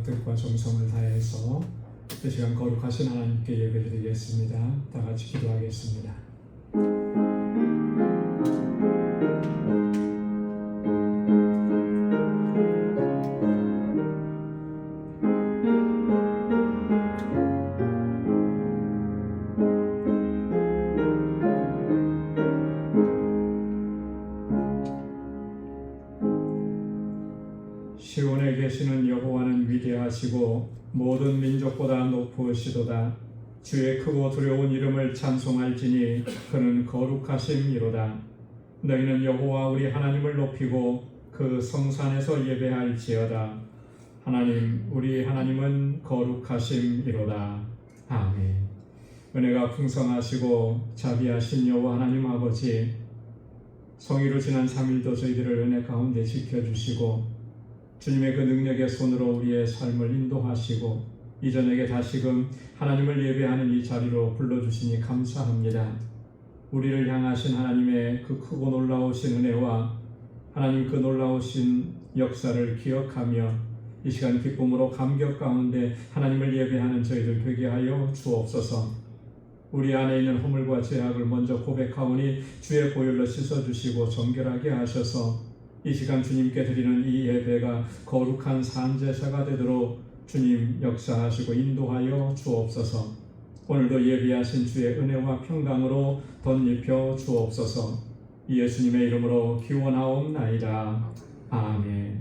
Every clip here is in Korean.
뜻과 정성을 다해서 이 시간 거룩하신 하나님께 예배드리겠습니다. 다 같이 기도하겠습니다. 시온에 계시는 여호와는 위대하시고 모든 민족보다 높으시도다. 주의 크고 두려운 이름을 찬송할지니 그는 거룩하심이로다. 너희는 여호와 우리 하나님을 높이고 그 성산에서 예배할지어다. 하나님 우리 하나님은 거룩하심이로다. 아멘. 은혜가 풍성하시고 자비하신 여호와 하나님 아버지, 성의로 지난 3일도 저희들을 은혜 가운데 지켜주시고 주님의 그 능력의 손으로 우리의 삶을 인도하시고 이전에게 다시금 하나님을 예배하는 이 자리로 불러주시니 감사합니다. 우리를 향하신 하나님의 그 크고 놀라우신 은혜와 하나님 그 놀라우신 역사를 기억하며 이 시간 기쁨으로 감격 가운데 하나님을 예배하는 저희들 되게 하여 주옵소서. 우리 안에 있는 허물과 죄악을 먼저 고백하오니 주의 보혈로 씻어주시고 정결하게 하셔서 이 시간 주님께 드리는 이 예배가 거룩한 산제사가 되도록 주님 역사하시고 인도하여 주옵소서. 오늘도 예비하신 주의 은혜와 평강으로 덧입혀 주옵소서. 예수님의 이름으로 기원하옵나이다. 아멘.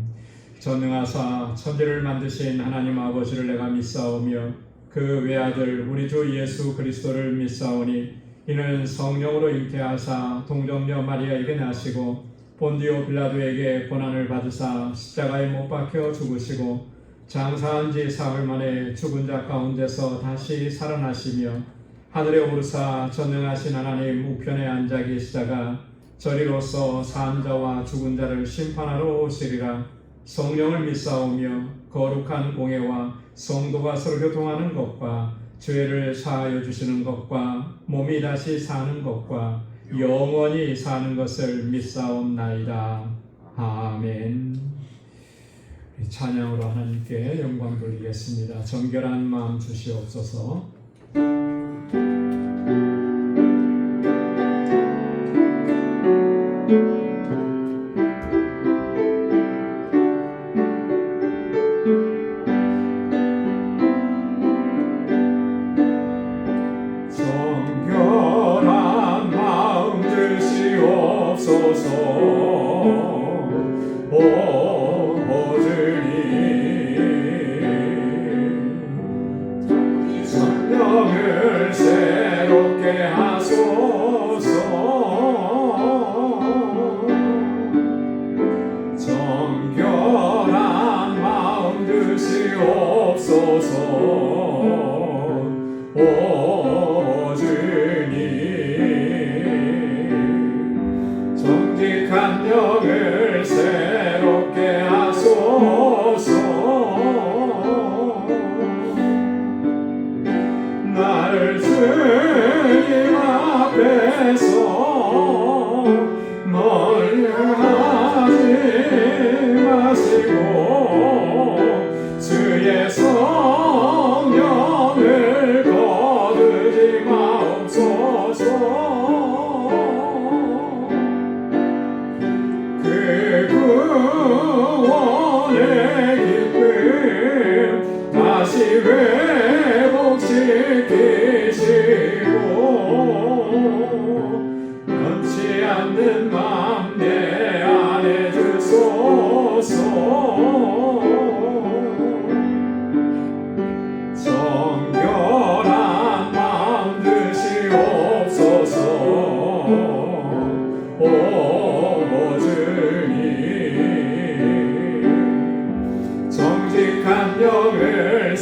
전능하사 천지를 만드신 하나님 아버지를 내가 믿사오며 그 외아들 우리 주 예수 그리스도를 믿사오니 이는 성령으로 잉태하사 동정녀 마리아에게 나시고 본디오 빌라도에게 고난을 받으사 십자가에 못 박혀 죽으시고 장사한 지 사흘 만에 죽은 자 가운데서 다시 살아나시며 하늘에 오르사 전능하신 하나님 우편에 앉아 계시다가 저리로서 산 자와 죽은 자를 심판하러 오시리라. 성령을 믿사오며 거룩한 공예와 성도가 서로 교통하는 것과 죄를 사하여 주시는 것과 몸이 다시 사는 것과 영원히 사는 것을 믿사옵나이다. 아멘. 찬양으로 하나님께 영광 돌리겠습니다. 정결한 마음 주시옵소서. 성령을 새롭게 하소서. 정결한 마음 주시옵소서. 오 주님, 정직한 영을 새롭게 하소서. 나를 주님 앞에서 멀리하지 마시고 주의 성령을 거두지 마옵소서. 그 구원의 기쁨 다시 회복시키시고 변치 않는 마음 내 안에 주소서. 정결한 마음 주시옵소서. 오 주님, 정직한 영을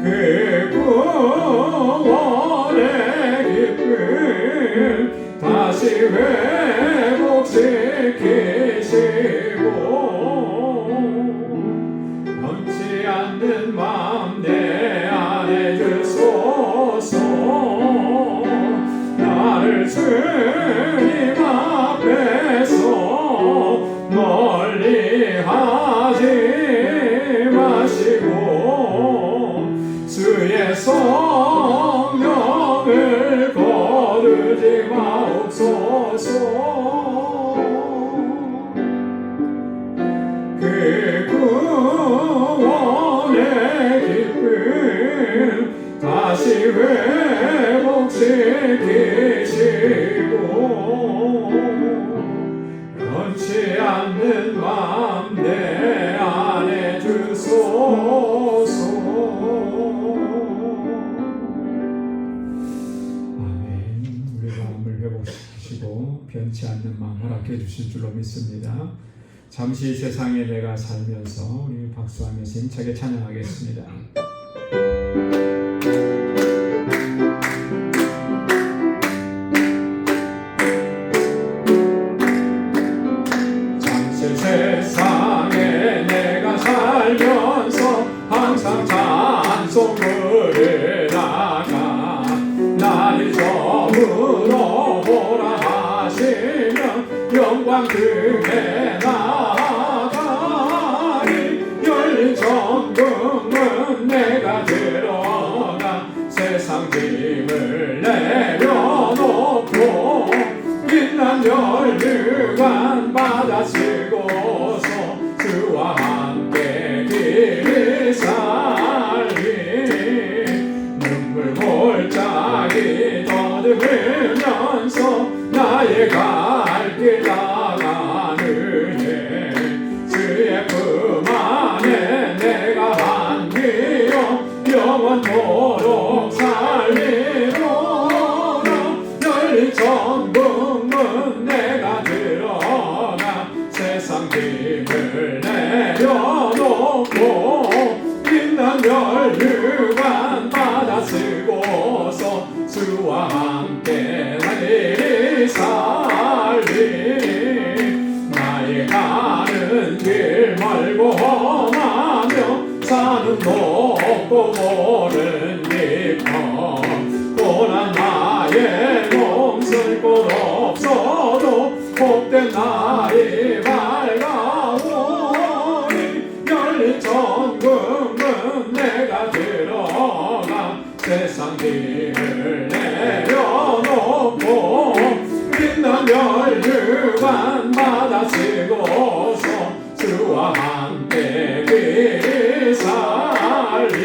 그 구원의 기쁨 다시 회복시키시고 변치 않는 마음 내 안에 주소서. 나를 주님 앞에서 멀리 하지 마시고 주의 성령을 거두지 마옵소서. 그 구원의 기쁨 다시 회복시키시고 변치 않는 마음 내 안에 주소서. 아멘. 우리 마음을 회복시키시고 변치 않는 마음 허락해 주실 줄로 믿습니다. 잠시 세상에 내가 살면서 우리 박수하면서 힘차게 찬양하겠습니다. 잠시 세상에 내가 살면서 항상 찬송 부르다가 날이 저물어 보라 하시면 영광 등에 나가리. 열린 천국문 내가 들어가 세상 짐을 내려놓고 빛난 멸류관 받아 쓰고서 주와 함께 길이 살리. 눈물 골짜기 더듬으면서 나의 갈 길 나가느니 주의 품 안에 내가 한기요 영원토록 살리로라. 열린 천국문 내가 들어가 세상 짐을 내려놓고 빛난 멸류관 받아 쓰고서 주와 함께 나를 살리. 나의 가는 길 멀고 험하며 산은 높고 모른 깊어 고난 나의 몸 쓸 곳 없어도 복된 날이 밝아오니. 열린 천국문 내가 들어가 세상 짐을 내려놓고 빛난 멸류관 받아 쓰고서 주와 함께 길이 살리.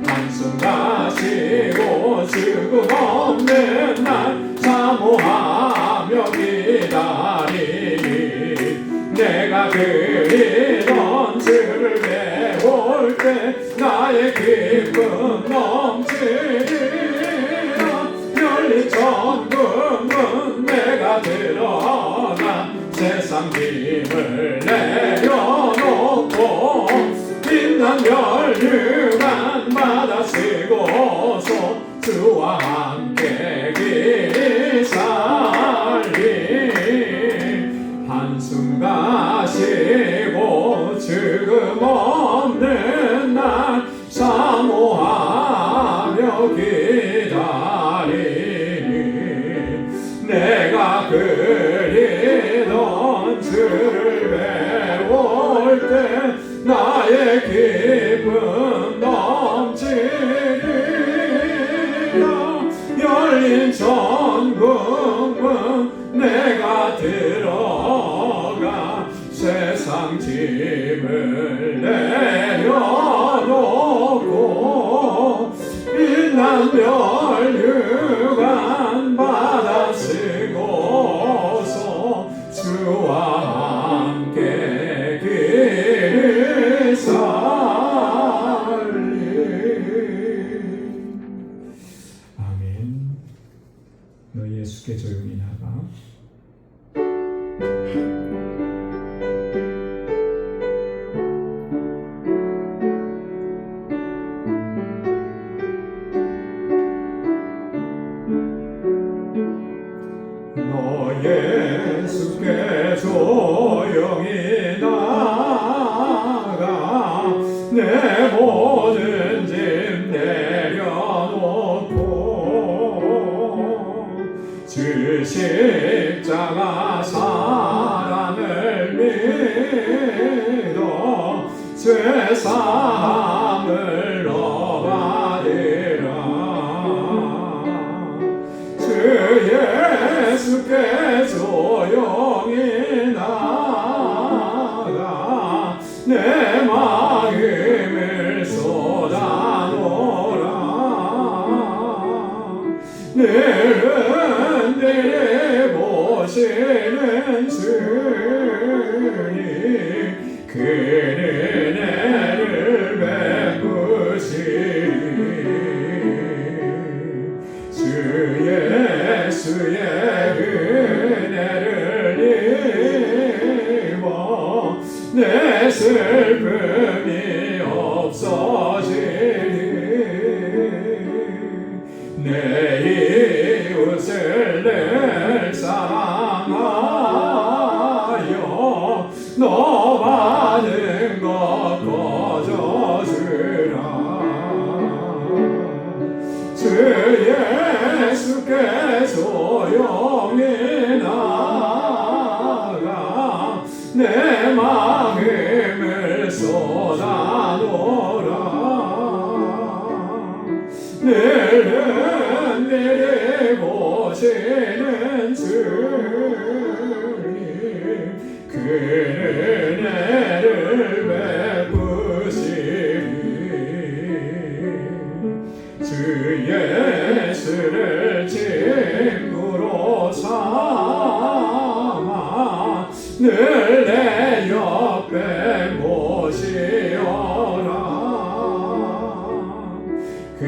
한숨 가시고 죽음 없는 날 사모하며 기다리니 내가 그리던 주를 배울 때 나의 기쁨 넘치리라. 열린 천국문 내가 들어가 세상 짐을 내려놓고 빛난 멸류관 받아 쓰고서 주와 함께 길이 살리. 한숨 가시고 죽음 없는 날 사모하며 기다리니 내가 그리던 주를 배울 때 나의 기쁨 넘치리라. 열린 천국문 내가 들어가 세상 짐을 내려놓고 빛난 멸류관 받아 쓰고서 주와 함께 길을 살리. 아멘. 너 예수께 조용히 나가. 죄사함을 얻으리라. 주 예수께 조용히 나가 내 마음을 쏟아놓으라. 너는 내 보시는 주님 그는 은혜를 베푸시리. 주 예수의 은혜를 입어 내 슬픔이 없어지리. 내 이웃을 늘 사랑하여 너 받은 것 거저주라. 주 예수께 조용히 나가 내 마음을 쏟아놓으라. 너는 내게 보시는 주님 그는 은혜를 베푸시리. 주 예수를 친구로 삼아 늘 내 옆에 모시어라. 그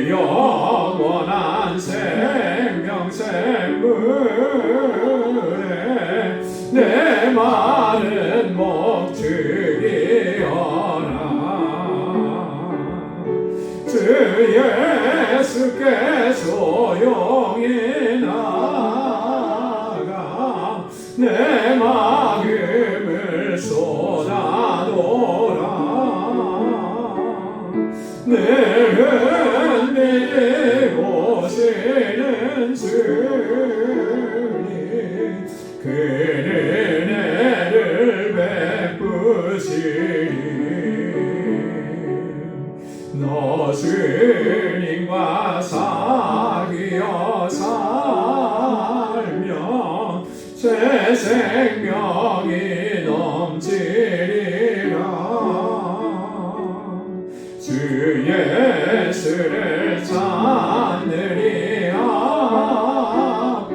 영원한 생명샘물에 내 마른 목 죽이어라. 주 예수께 조용히 나가 내 마음을 쏟아놓으라. 너는 내 보시는 주님 그는 은혜를 베푸시리. 너 주님과 사귀어 살며 새 생명이 넘치리라. 주 예수를 찾느니 앞에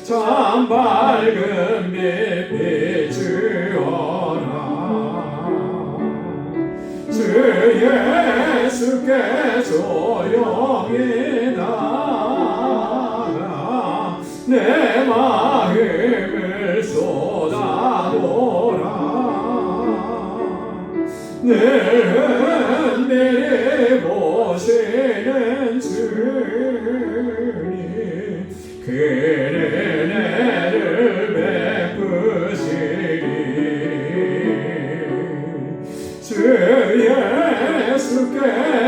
참 밝은 빛 비추어라. 주 예수께 조용히 나가 내 마음을 쏟아놓으라. 너는 내 보시는 주님 그는 은혜를 베푸시리. 주 예수께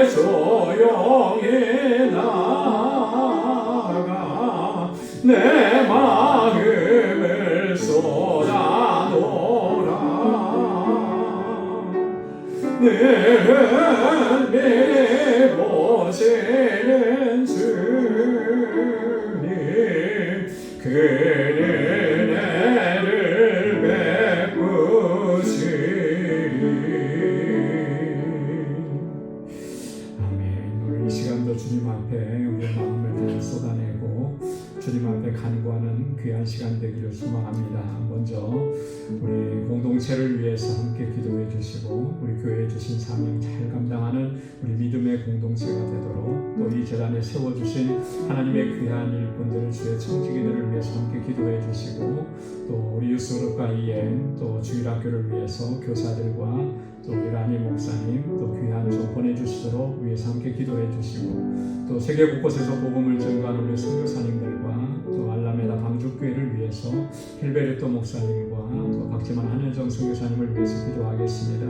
조용히 나가 내 마음을 쏟아놓으라. 너는 내 보시는 주님 그는 은혜를 베푸시리. 아멘. 오늘 이 시간도 주님 앞에 우리의 마음을 다 쏟아내고 주님 앞에 간구하는 귀한 시간 되기를 소망합니다. 먼저 우리 공동체를 위해서 함께 기도해 주시고 우리 교회에 주신 사명 잘 감당하는 우리 믿음의 공동체가 되도록 또 이 재단에 세워주신 하나님의 귀한 일꾼들을 주의 청지기들을 위해서 함께 기도해 주시고 또 우리 유스그룹과 EM 또 주일학교를 위해서 교사들과 또 우리 라니 목사님 또 귀한 종 보내주시도록 위해서 함께 기도해 주시고 또 세계 곳곳에서 복음을 전가하는 우리 선교사님들과 또 알라메다 방주교회를 위해서 힐베르토 목사님과 또 박지만 한현정 선교사님을 위해서 기도하겠습니다.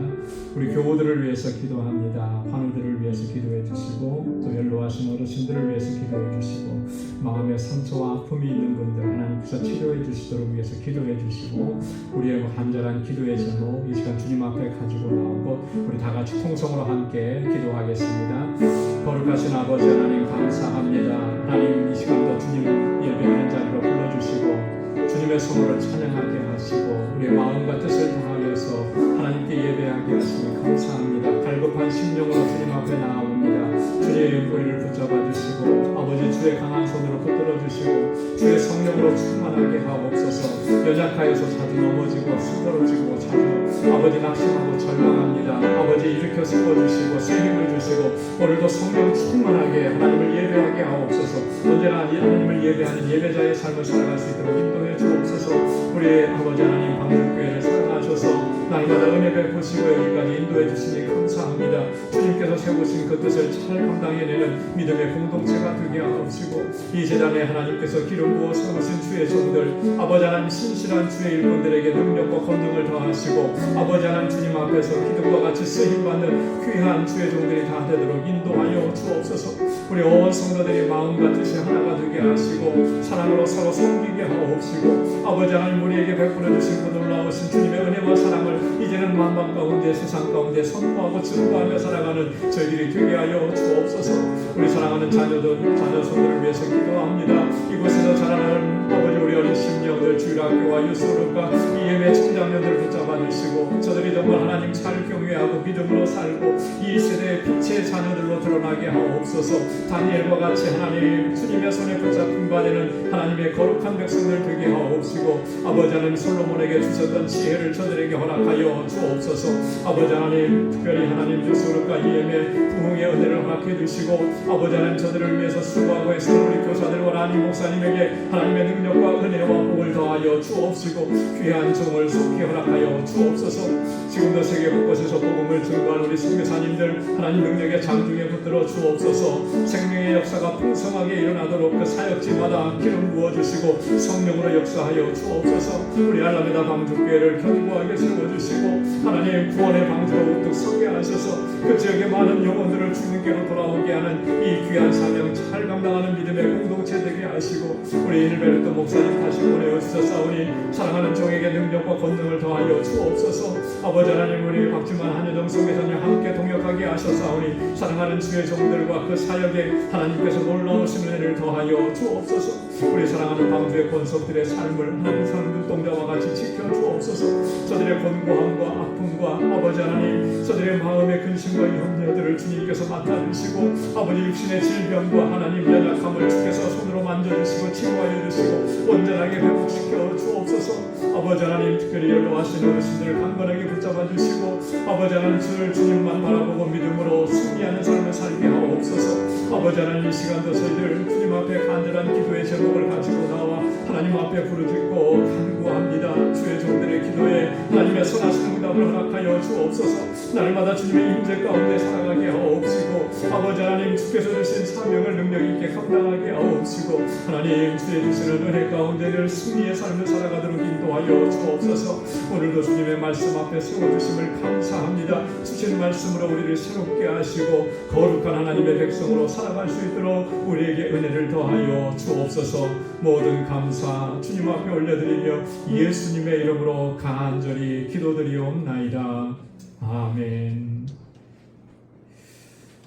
우리 교우들을 위해서 기도합니다. 환우들을 위해서 기도해 주시고 또 연로하신 어르신들을 위해서 기도해 주시고 마음에 상처와 아픔이 있는 분들 하나님께서 치료해 주시도록 위해서 기도해 주시고 우리의 간절한 기도의 제목 이 시간 주님 앞에 가지고 나오고 우리 다 같이 통성으로 함께 기도하겠습니다. 거룩하신 아버지 하나님 감사합니다. 하나님 이 시간도 주님 예배하는 자리로 불러주시고 주님의 성호를 찬양하게 하시고 우리의 마음과 뜻을 다하여서 하나님께 예배하게 하시니 감사합니다. 갈급한 심령으로 주님 앞에 나옵니다. 주님 우리를 붙잡아 주시고 아버지 주의 강한 손으로 붙들어 주시고 주의 성령으로 충만하게 하옵소서. 연약하여서 자주 넘어지고 쓰러지고 자주 아버지 낙심하고 절망합니다. 아버지 일으켜 세워주시고 새 힘을 주시고 오늘도 성령 충만하게 하나님을 예배하게 하옵소서. 언제나 하나님을 예배하는 예배자의 삶을 살아갈 수 있도록 인도해 주옵소서. 우리 아버지 하나님 방주교회를 사랑하셔서 날마다 은혜 베푸시고 여기까지 인도해 주시니 감사합니다. 주님께서 세우신 그 뜻을 잘 감당해내는 믿음의 공동체가 되게 하옵시고 이 재단에 하나님께서 기름 부어 세우신 주의 종들 아버지 하나님 신실한 주의 일꾼들에게 능력과 권능을 더하시고 아버지 하나님 주님 앞에서 기둥과 같이 쓰임받는 귀한 주의 종들이 다 되도록 인도하여 주옵소서. 우리 온 성도들이 마음과 뜻이 하나가 되게 하시고 사랑으로 서로 섬기게 하옵시고 아버지 하나님 우리에게 베풀어 주신 그 놀라우신 주님의 은혜와 사랑을 이제는 만방 가운데 세상 가운데 선포하고 증거하며 살아가는 저희들이 되게 하여 주옵소서. 우리 사랑하는 자녀들 자녀손들을 위해서 기도합니다. 이곳에서 자라나는 아버지 우리 어린 심령들 주일학교와 유소름과 이 예배 청장년들을 붙잡아 주시고 저들이 정말 하나님 잘 경외하고 믿음으로 살고 이 세대의 빛의 자녀들로 드러나게 하옵소서. 다니엘과 같이 하나님 주님의 손에 붙잡힌 바 되는 하나님의 거룩한 백성들 되게 하옵시고 아버지 하나님 솔로몬에게 주셨던 지혜를 저들에게 허락하여 주옵소서. 아버지 하나님 특별히 하나님 유소름과 이 예배 부흥의 은혜를 허락해 주시고 아버지 하나님 저들을 위해서 수고하고 애쓰는 우리 교사들과 하나님 목사님에게 하나님의 능력과 은혜와 복을 더하여 주옵시고 귀한 종을 속히 허락하여 주옵소서. 지금도 세계 곳곳에서 복음을 증거하는 우리 선교사님들 하나님 능력의 장중에 붙들어 주옵소서. 생명의 역사가 풍성하게 일어나도록 그 사역지마다 기름 부어주시고 성령으로 역사하여 주옵소서. 우리 알라메다 방주교회를 견고하게 세워주시고 하나님 구원의 방주로 우뚝 서게 하셔서 그 지역의 많은 영혼들을 주님께로 돌아오게 하는 이 귀한 사명 잘 감당하는 믿음의 공동체 되게 하시고 우리 일베르토 목사님 다시 보내어 주셨사오니 사랑하는 종에게 능력과 권능을 더하여 주옵소서. 아버지 하나님 우리 박주만 한여정 성교사님 함께 동역하게 하셨사오니 사랑하는 주의 종들과 그 사역에 하나님께서 놀라우신 은혜를 더하여 주옵소서. 우리 사랑하는 방주의 권속들의 삶을 항상 눈동자와 같이 지켜주옵소서. 저들의 권고함과 아픔과 아버지 하나님 저들의 마음의 근심과 염려들을 주님께서 맡아주시고 아버지 육신의 질병과 하나님 연약함을 주께서 손으로 만져주시고 치유하여 주시고 온전하게 회복시켜 주옵소서. 아버지 하나님 특별히 연로하신 어르신들을 강건하게 붙잡아 주시고 아버지 하나님 주님만 바라보고 믿음으로 승리하는 삶을 살게 하옵소서. 아버지 하나님 이 시간도 저희들 주님 앞에 간절한 기도의 제목을 가지고 나와 하나님 앞에 부르짖고 간구합니다. 주의 종들의 기도에 하나님의 선하신 응답을 허락하여 주옵소서. 날마다 주님의 임재 가운데 살아가게 하옵시고 아버지 하나님 주께서 주신 사명을 능력 있게 감당하게 하옵시고 하나님 주의 주시는 은혜 가운데 늘 승리의 삶을 살아가도록 인도하여 주옵소서. 오늘도 주님의 말씀 앞에 세워주심을 감사합니다. 주신 말씀으로 우리를 새롭게 하시고 거룩한 하나님의 백성으로 살아갈 수 있도록 우리에게 은혜를 더하여 주옵소서. 모든 감사 주님 앞에 올려드리며 예수님의 이름으로 간절히 기도드리옵나이다. 아멘.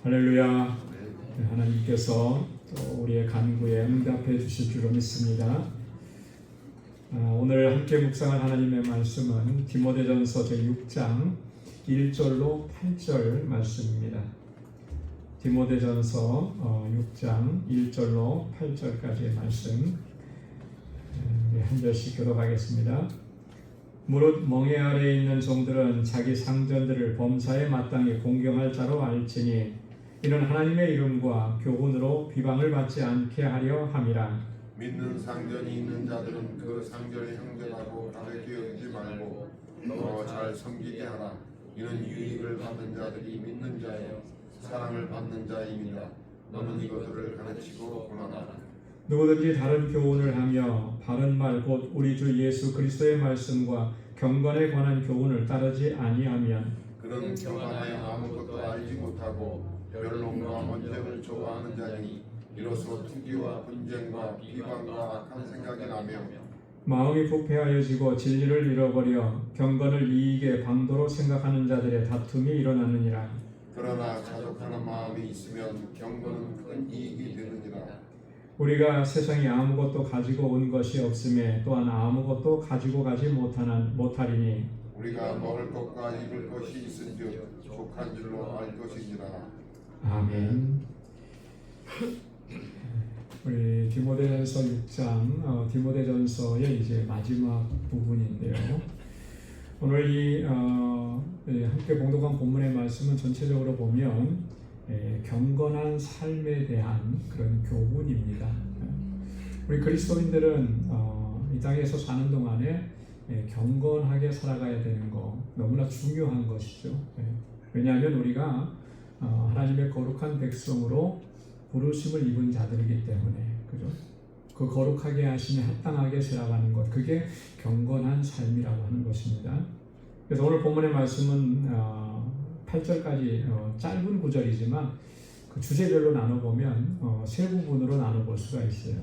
할렐루야. 하나님께서 또 우리의 간구에 응답해 주실 줄로 믿습니다. 오늘 함께 묵상할 하나님의 말씀은 디모데전서 제6장 1절로 8절 말씀입니다. 디모데전서 6장 1절로 8절까지의 말씀 한 절씩 교독하겠습니다. 무릇 멍에 아래에 있는 종들은 자기 상전들을 범사에 마땅히 공경할 자로 알지니 이는 하나님의 이름과 교훈으로 비방을 받지 않게 하려 함이라. 믿는 상전이 있는 자들은 그 상전의 형제라고 가볍게 여기지 말고 더 잘 섬기게 하라. 이는 유익을 받는 자들이 믿는 자예요. 사랑을 받는 자입니다. 너는 이것들을 가르치고 권하라. 누구든지 다른 교훈을 하며 바른 말 곧 우리 주 예수 그리스도의 말씀과 경건에 관한 교훈을 따르지 아니하면 그는 경건하여 아무것도 알지 못하고 변론과 언쟁을 좋아하는 자니 이로써 투기와 분쟁과 비방과 악한 생각이 나며 마음이 부패하여지고 진리를 잃어버려 경건을 이익의 방도로 생각하는 자들의 다툼이 일어나느니라. 그러나 자족하는 마음이 있으면 경건은 큰 이익이 되느니라. 우리가 세상에 아무것도 가지고 온 것이 없음에 또한 아무것도 가지고 가지 못하리니 우리가 먹을 것과 입을 것이 있은즉 족한 줄로 알 것이니라. 아멘. 우리 디모데전서 6장 디모데전서의 이제 마지막 부분인데요. 오늘 이 함께 봉독한 본문의 말씀은 전체적으로 보면 경건한 삶에 대한 그런 교훈입니다. 우리 그리스도인들은 이 땅에서 사는 동안에 경건하게 살아가야 되는 거 너무나 중요한 것이죠. 왜냐하면 우리가 하나님의 거룩한 백성으로 부르심을 입은 자들이기 때문에, 그죠? 그 거룩하게 하심에 합당하게 살아가는 것, 그게 경건한 삶이라고 하는 것입니다. 그래서 오늘 본문의 말씀은 8절까지 짧은 구절이지만 그 주제별로 나눠보면 세 부분으로 나눠볼 수가 있어요.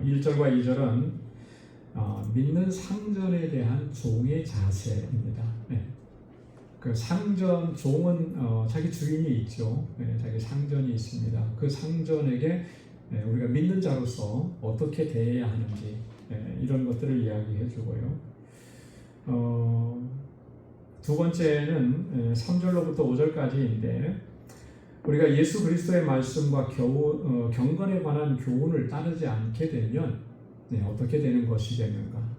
1절과 2절은 믿는 상전에 대한 종의 자세입니다. 그 상전, 종은 자기 주인이 있죠. 자기 상전이 있습니다. 그 상전에게 우리가 믿는 자로서 어떻게 대해야 하는지 이런 것들을 이야기해 주고요. 두 번째는 3절로부터 5절까지인데 우리가 예수 그리스도의 말씀과 경건에 관한 교훈을 따르지 않게 되면 어떻게 되는 것이 되는가?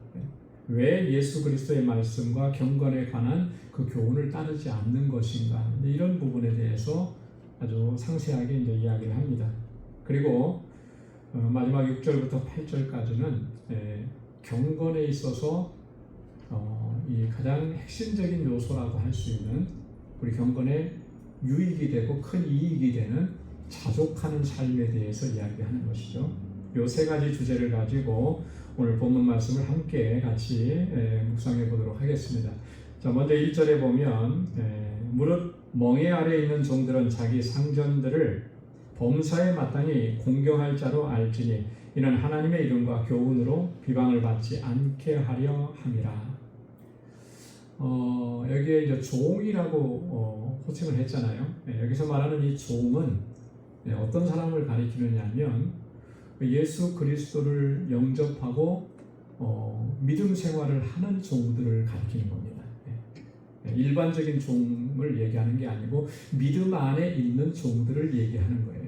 왜 예수 그리스도의 말씀과 경건에 관한 그 교훈을 따르지 않는 것인가? 이런 부분에 대해서 아주 상세하게 이제 이야기를 합니다. 그리고 마지막 6절부터 8절까지는 경건에 있어서 이 가장 핵심적인 요소라고 할 수 있는 우리 경건에 유익이 되고 큰 이익이 되는 자족하는 삶에 대해서 이야기하는 것이죠. 이 세 가지 주제를 가지고 오늘 본문 말씀을 함께 같이 묵상해 보도록 하겠습니다. 자, 먼저 1절에 보면 무릇 멍에 아래 있는 종들은 자기 상전들을 범사에 마땅히 공경할 자로 알지니 이는 하나님의 이름과 교훈으로 비방을 받지 않게 하려 함이라. 여기에 이제 종이라고 호칭을 했잖아요. 여기서 말하는 이 종은 어떤 사람을 가리키느냐면 예수 그리스도를 영접하고 믿음 생활을 하는 종들을 가리키는 겁니다. 일반적인 종을 얘기하는 게 아니고 믿음 안에 있는 종들을 얘기하는 거예요.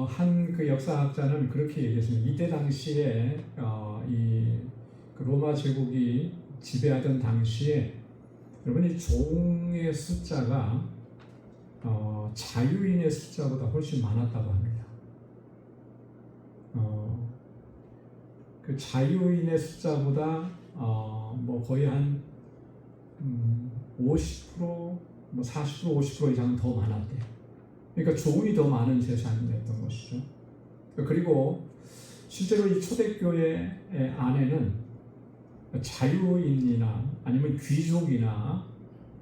한 그 역사학자는 그렇게 얘기했습니다. 이때 당시에 그 로마 제국이 지배하던 당시에 여러분 이 종의 숫자가 자유인의 숫자보다 훨씬 많았다고 합니다. 그 자유인의 숫자보다 뭐 거의 한 50%, 뭐 40%, 50% 이상은 더 많았대요. 그러니까 종이 더 많은 세상이었던 것이죠. 그리고 실제로 이 초대교회 안에는 자유인이나 아니면 귀족이나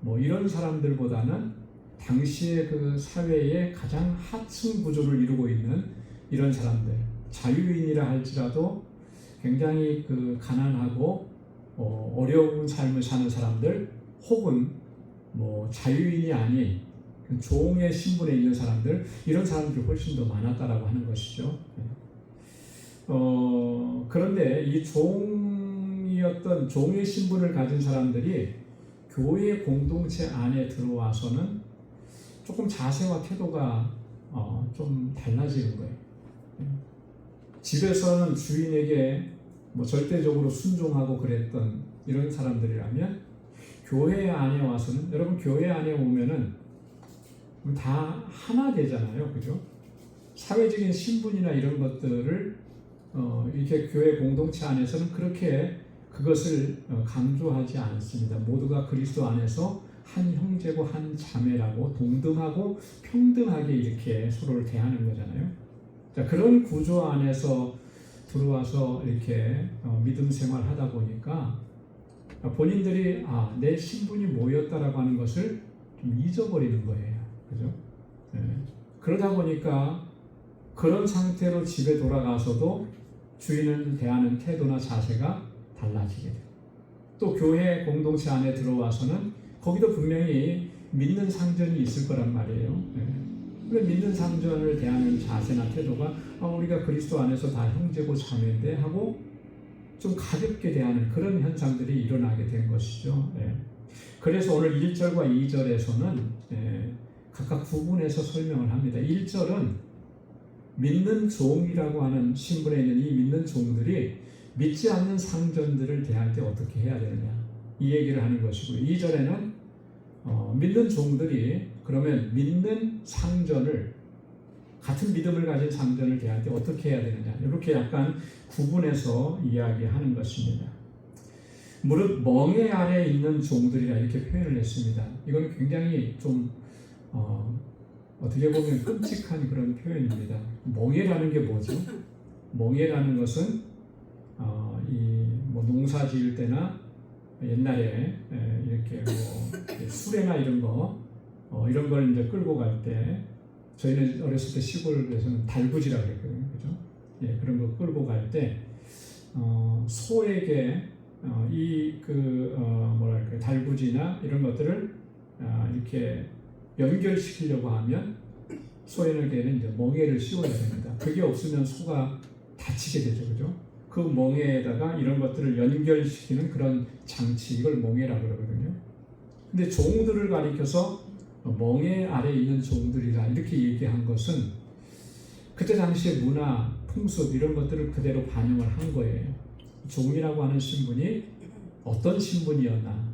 뭐 이런 사람들보다는 당시의 그 사회의 가장 하층 구조를 이루고 있는 이런 사람들, 자유인이라 할지라도 굉장히 그 가난하고 어려운 삶을 사는 사람들, 혹은 뭐 자유인이 아닌 종의 신분에 있는 사람들, 이런 사람들이 훨씬 더 많았다라고 하는 것이죠. 그런데 이 종의 신분을 가진 사람들이 교회 공동체 안에 들어와서는 조금 자세와 태도가 좀 달라지는 거예요. 집에서는 주인에게 뭐 절대적으로 순종하고 그랬던 이런 사람들이라면 교회 안에 와서는, 여러분 교회 안에 오면은 다 하나 되잖아요, 그죠? 사회적인 신분이나 이런 것들을 이렇게 교회 공동체 안에서는 그렇게 그것을 강조하지 않습니다. 모두가 그리스도 안에서 한 형제고 한 자매라고 동등하고 평등하게 이렇게 서로를 대하는 거잖아요. 자, 그런 구조 안에서 들어와서 이렇게 믿음 생활을 하다 보니까 본인들이 내 신분이 뭐였다라고 하는 것을 좀 잊어버리는 거예요. 그죠? 그러다 보니까 그런 상태로 집에 돌아가서도 주인을 대하는 태도나 자세가 달라지게 돼요. 또 교회 공동체 안에 들어와서는 거기도 분명히 믿는 상전이 있을 거란 말이에요. 근데 믿는 상전을 대하는 자세나 태도가 우리가 그리스도 안에서 다 형제고 자매인데 하고 좀 가볍게 대하는 그런 현상들이 일어나게 된 것이죠. 그래서 오늘 1절과 2절에서는 각각 구분해서 설명을 합니다. 1절은 믿는 종이라고 하는 신분에 있는 이 믿는 종들이 믿지 않는 상전들을 대할 때 어떻게 해야 되느냐 이 얘기를 하는 것이고, 2절에는 믿는 종들이 그러면 믿는 상전을, 같은 믿음을 가진 상전을 대할 때 어떻게 해야 되느냐 이렇게 약간 구분해서 이야기하는 것입니다. 무릇 멍에 아래 있는 종들이라 이렇게 표현을 했습니다. 이건 굉장히 좀 어떻게 보면 끔찍한 그런 표현입니다. 멍에라는 게 뭐죠? 멍에라는 것은 뭐 농사 지을 때나 옛날에 이렇게 뭐 수레나 이런 걸 이제 끌고 갈 때, 저희는 어렸을 때 시골에서는 달구지라고 그랬거든요, 그죠? 그런 거 끌고 갈 때 소에게 뭐랄까 달구지나 이런 것들을 이렇게 연결시키려고 하면 소에게는 이제 멍에를 씌워야 됩니다. 그게 없으면 소가 다치게 되죠, 그죠? 그 멍에에다가 이런 것들을 연결시키는 그런 장치, 이걸 멍에라고 그러거든요. 근데 종들을 가리켜서 멍에 아래 있는 종들이라 이렇게 얘기한 것은 그때 당시의 문화, 풍습 이런 것들을 그대로 반영을 한 거예요. 종이라고 하는 신분이 어떤 신분이었나,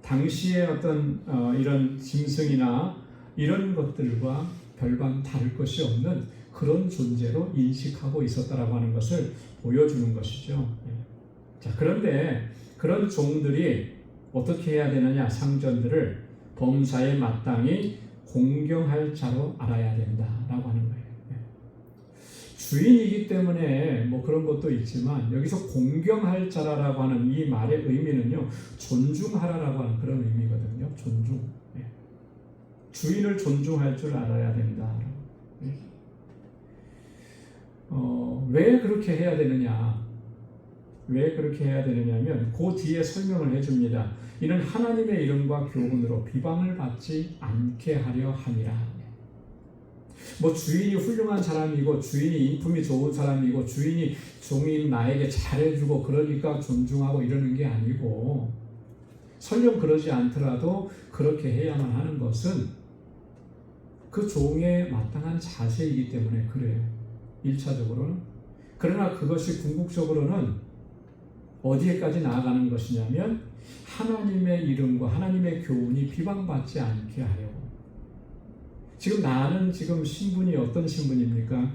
당시의 어떤 이런 짐승이나 이런 것들과 별반 다를 것이 없는 그런 존재로 인식하고 있었다라고 하는 것을 보여주는 것이죠. 자, 그런데 그런 종들이 어떻게 해야 되느냐, 상전들을 범사에 마땅히 공경할 자로 알아야 된다라고 하는 거예요. 주인이기 때문에 뭐 그런 것도 있지만 여기서 공경할 자라라고 하는 이 말의 의미는요, 존중하라라고 하는 그런 의미거든요. 존중. 주인을 존중할 줄 알아야 된다. 왜 그렇게 해야 되느냐? 왜 그렇게 해야 되느냐면 그 뒤에 설명을 해줍니다. 이는 하나님의 이름과 교훈으로 비방을 받지 않게 하려 함이라. 뭐 주인이 훌륭한 사람이고 주인이 인품이 좋은 사람이고 주인이 종인 나에게 잘해주고 그러니까 존중하고 이러는 게 아니고, 설령 그러지 않더라도 그렇게 해야만 하는 것은 그 종의 마땅한 자세이기 때문에 그래요. 1차적으로는. 그러나 그것이 궁극적으로는 어디에까지 나아가는 것이냐면 하나님의 이름과 하나님의 교훈이 비방받지 않게 하려고. 지금 나는 지금 신분이 어떤 신분입니까?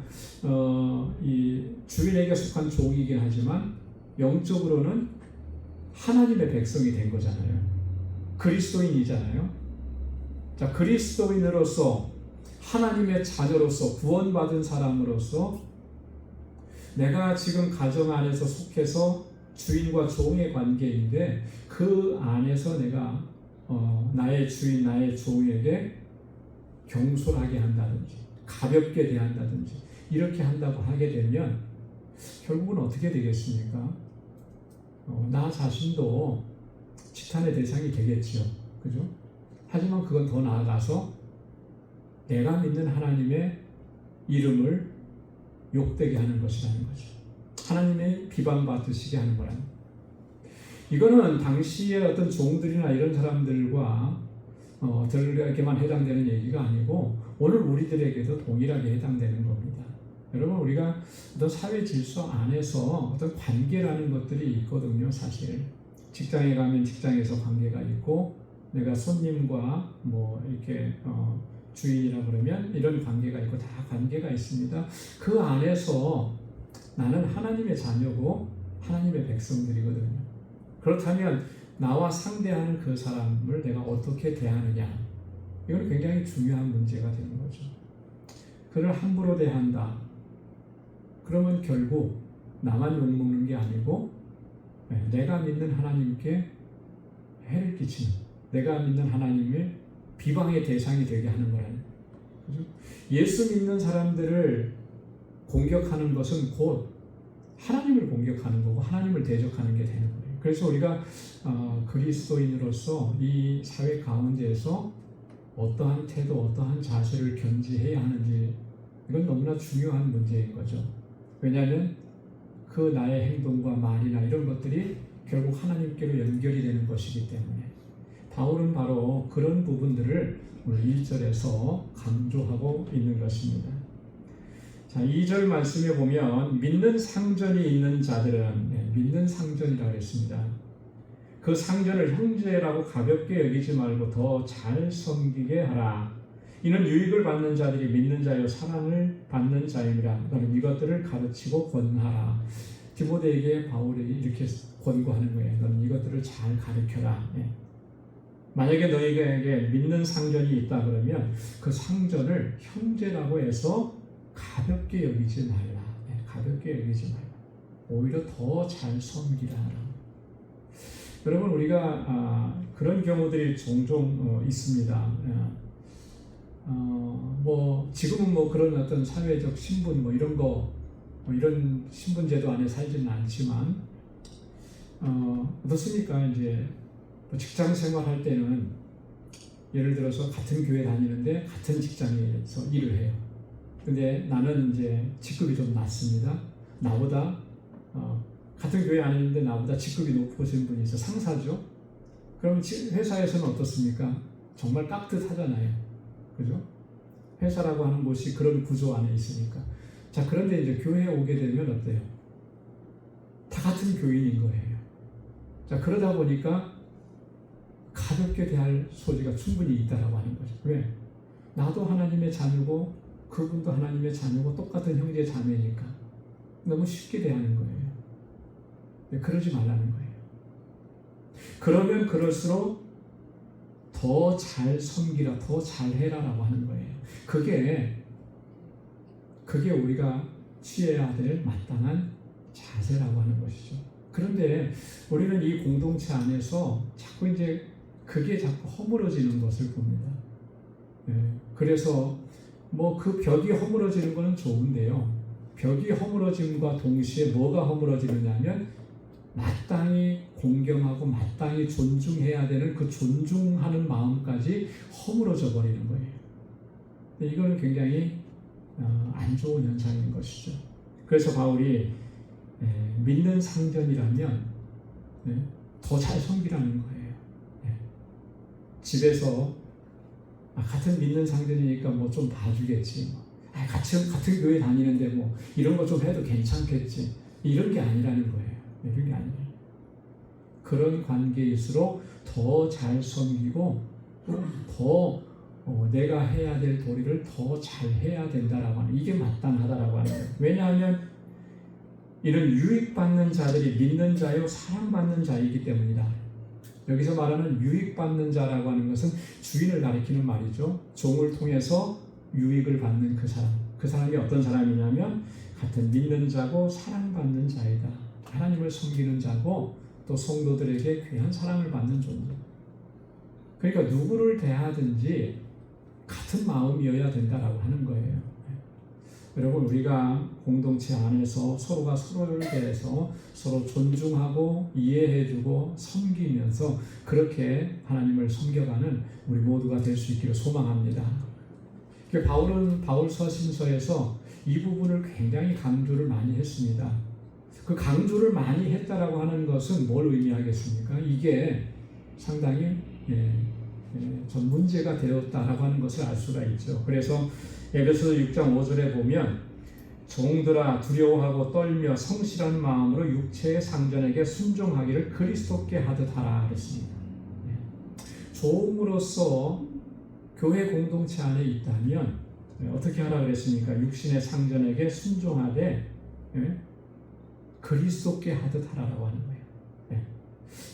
이 주인에게 속한 종이긴 하지만 영적으로는 하나님의 백성이 된 거잖아요. 그리스도인이잖아요. 자, 그리스도인으로서 하나님의 자녀로서 구원받은 사람으로서 내가 지금 가정 안에서 속해서 주인과 종의 관계인데 그 안에서 내가 나의 주인, 나의 종에게 경솔하게 한다든지 가볍게 대한다든지 이렇게 한다고 하게 되면 결국은 어떻게 되겠습니까? 나 자신도 지탄의 대상이 되겠지요. 그죠? 하지만 그건 더 나아가서 내가 믿는 하나님의 이름을 욕되게 하는 것이라는 거죠. 하나님의 비방받으시게 하는 거라는. 이거는 당시의 어떤 종들이나 이런 사람들과 들에게만 해당되는 얘기가 아니고 오늘 우리들에게도 동일하게 해당되는 겁니다. 여러분, 우리가 어떤 사회 질서 안에서 어떤 관계라는 것들이 있거든요. 사실 직장에 가면 직장에서 관계가 있고, 내가 손님과 뭐 이렇게 주인이라 그러면 이런 관계가 있고, 다 관계가 있습니다. 그 안에서 나는 하나님의 자녀고 하나님의 백성들이거든요. 그렇다면 나와 상대하는 그 사람을 내가 어떻게 대하느냐, 이건 굉장히 중요한 문제가 되는 거죠. 그를 함부로 대한다. 그러면 결국 나만 욕먹는 게 아니고 내가 믿는 하나님께 해를 끼치는, 내가 믿는 하나님의 비방의 대상이 되게 하는 거라는 거죠. 예수 믿는 사람들을 공격하는 것은 곧 하나님을 공격하는 거고 하나님을 대적하는 게 되는 거예요. 그래서 우리가 그리스도인으로서 이 사회 가운데에서 어떠한 태도, 어떠한 자세를 견지해야 하는지 이건 너무나 중요한 문제인 거죠. 왜냐하면 그 나의 행동과 말이나 이런 것들이 결국 하나님께로 연결이 되는 것이기 때문에 바울은 바로 그런 부분들을 오늘 1절에서 강조하고 있는 것입니다. 자, 2절 말씀에 보면 믿는 상전이 있는 자들은 믿는 상전이라고 했습니다. 그 상전을 형제라고 가볍게 여기지 말고 더 잘 섬기게 하라. 이는 유익을 받는 자들이 믿는 자여 사랑을 받는 자임이라. 너는 이것들을 가르치고 권하라. 디모데에게 바울이 이렇게 권고하는 거예요. 너는 이것들을 잘 가르쳐라. 만약에 너희에게 믿는 상전이 있다 그러면 그 상전을 형제라고 해서 가볍게 여기지 말라. 가볍게 여기지 말라. 오히려 더 잘 섬기라 하라. 여러분, 우리가 그런 경우들이 종종 있습니다. 지금은 그런 어떤 사회적 신분 이런 거 이런 신분제도 안에 살지는 않지만 어떻습니까? 이제 직장 생활할 때는 예를 들어서 같은 교회 다니는데 같은 직장에서 일을 해요. 근데 나는 이제 직급이 좀 낮습니다. 나보다 같은 교회 안에 있는데 나보다 직급이 높으신 분이 있어, 상사죠. 그럼 회사에서는 어떻습니까? 정말 깍듯하잖아요. 그죠? 회사라고 하는 곳이 그런 구조 안에 있으니까. 자, 그런데 이제 교회에 오게 되면 어때요? 다 같은 교인인 거예요. 자, 그러다 보니까 가볍게 대할 소지가 충분히 있다라고 하는 거죠. 왜? 나도 하나님의 자녀고 그분도 하나님의 자녀고 똑같은 형제 자매니까 너무 쉽게 대하는 거예요. 그러지 말라는 거예요. 그러면 그럴수록 더 잘 섬기라, 더 잘해라라고 하는 거예요. 그게 우리가 취해야 될 마땅한 자세라고 하는 것이죠. 그런데 우리는 이 공동체 안에서 자꾸 이제 그게 자꾸 허물어지는 것을 봅니다. 그래서 그 벽이 허물어지는 것은 좋은데요. 벽이 허물어짐과 동시에 뭐가 허물어지느냐면 마땅히 공경하고 마땅히 존중해야 되는 그 존중하는 마음까지 허물어져 버리는 거예요. 이거는 굉장히 안 좋은 현상인 것이죠. 그래서 바울이 믿는 상전이라면 더 잘 섬기라는 거예요. 집에서 같은 믿는 상전이니까 좀 봐주겠지. 같은 교회 다니는데 이런 거 좀 해도 괜찮겠지. 이런 게 아니라는 거예요. 이런 게 아니에요. 그런 관계일수록 더 잘 섬기고 더 내가 해야 될 도리를 더 잘 해야 된다라고 하는, 이게 마땅하다라고 하는 거예요. 왜냐하면 이는 유익받는 자들이 믿는 자요 사랑받는 자이기 때문이다. 여기서 말하는 유익받는 자라고 하는 것은 주인을 가리키는 말이죠. 종을 통해서 유익을 받는 그 사람이 어떤 사람이냐면 같은 믿는 자고 사랑받는 자이다. 하나님을 섬기는 자고 또 성도들에게 귀한 사랑을 받는 존재. 그러니까 누구를 대하든지 같은 마음이어야 된다라고 하는 거예요. 여러분, 우리가 공동체 안에서 서로가 서로를 대해서 서로 존중하고 이해해주고 섬기면서 그렇게 하나님을 섬겨가는 우리 모두가 될 수 있기를 소망합니다. 바울은 바울서신서에서 이 부분을 굉장히 강조를 많이 했습니다. 그 강조를 많이 했다라고 하는 것은 뭘 의미하겠습니까? 이게 상당히 전 문제가 되었다라고 하는 것을 알 수가 있죠. 그래서 에베소서 6장 5절에 보면 종들아 두려워하고 떨며 성실한 마음으로 육체의 상전에게 순종하기를 그리스도께 하듯 하라 그랬습니다. 종으로서 교회 공동체 안에 있다면 어떻게 하라 그랬습니까? 육신의 상전에게 순종하되 그리스도께 하듯 하라고 하는 거예요.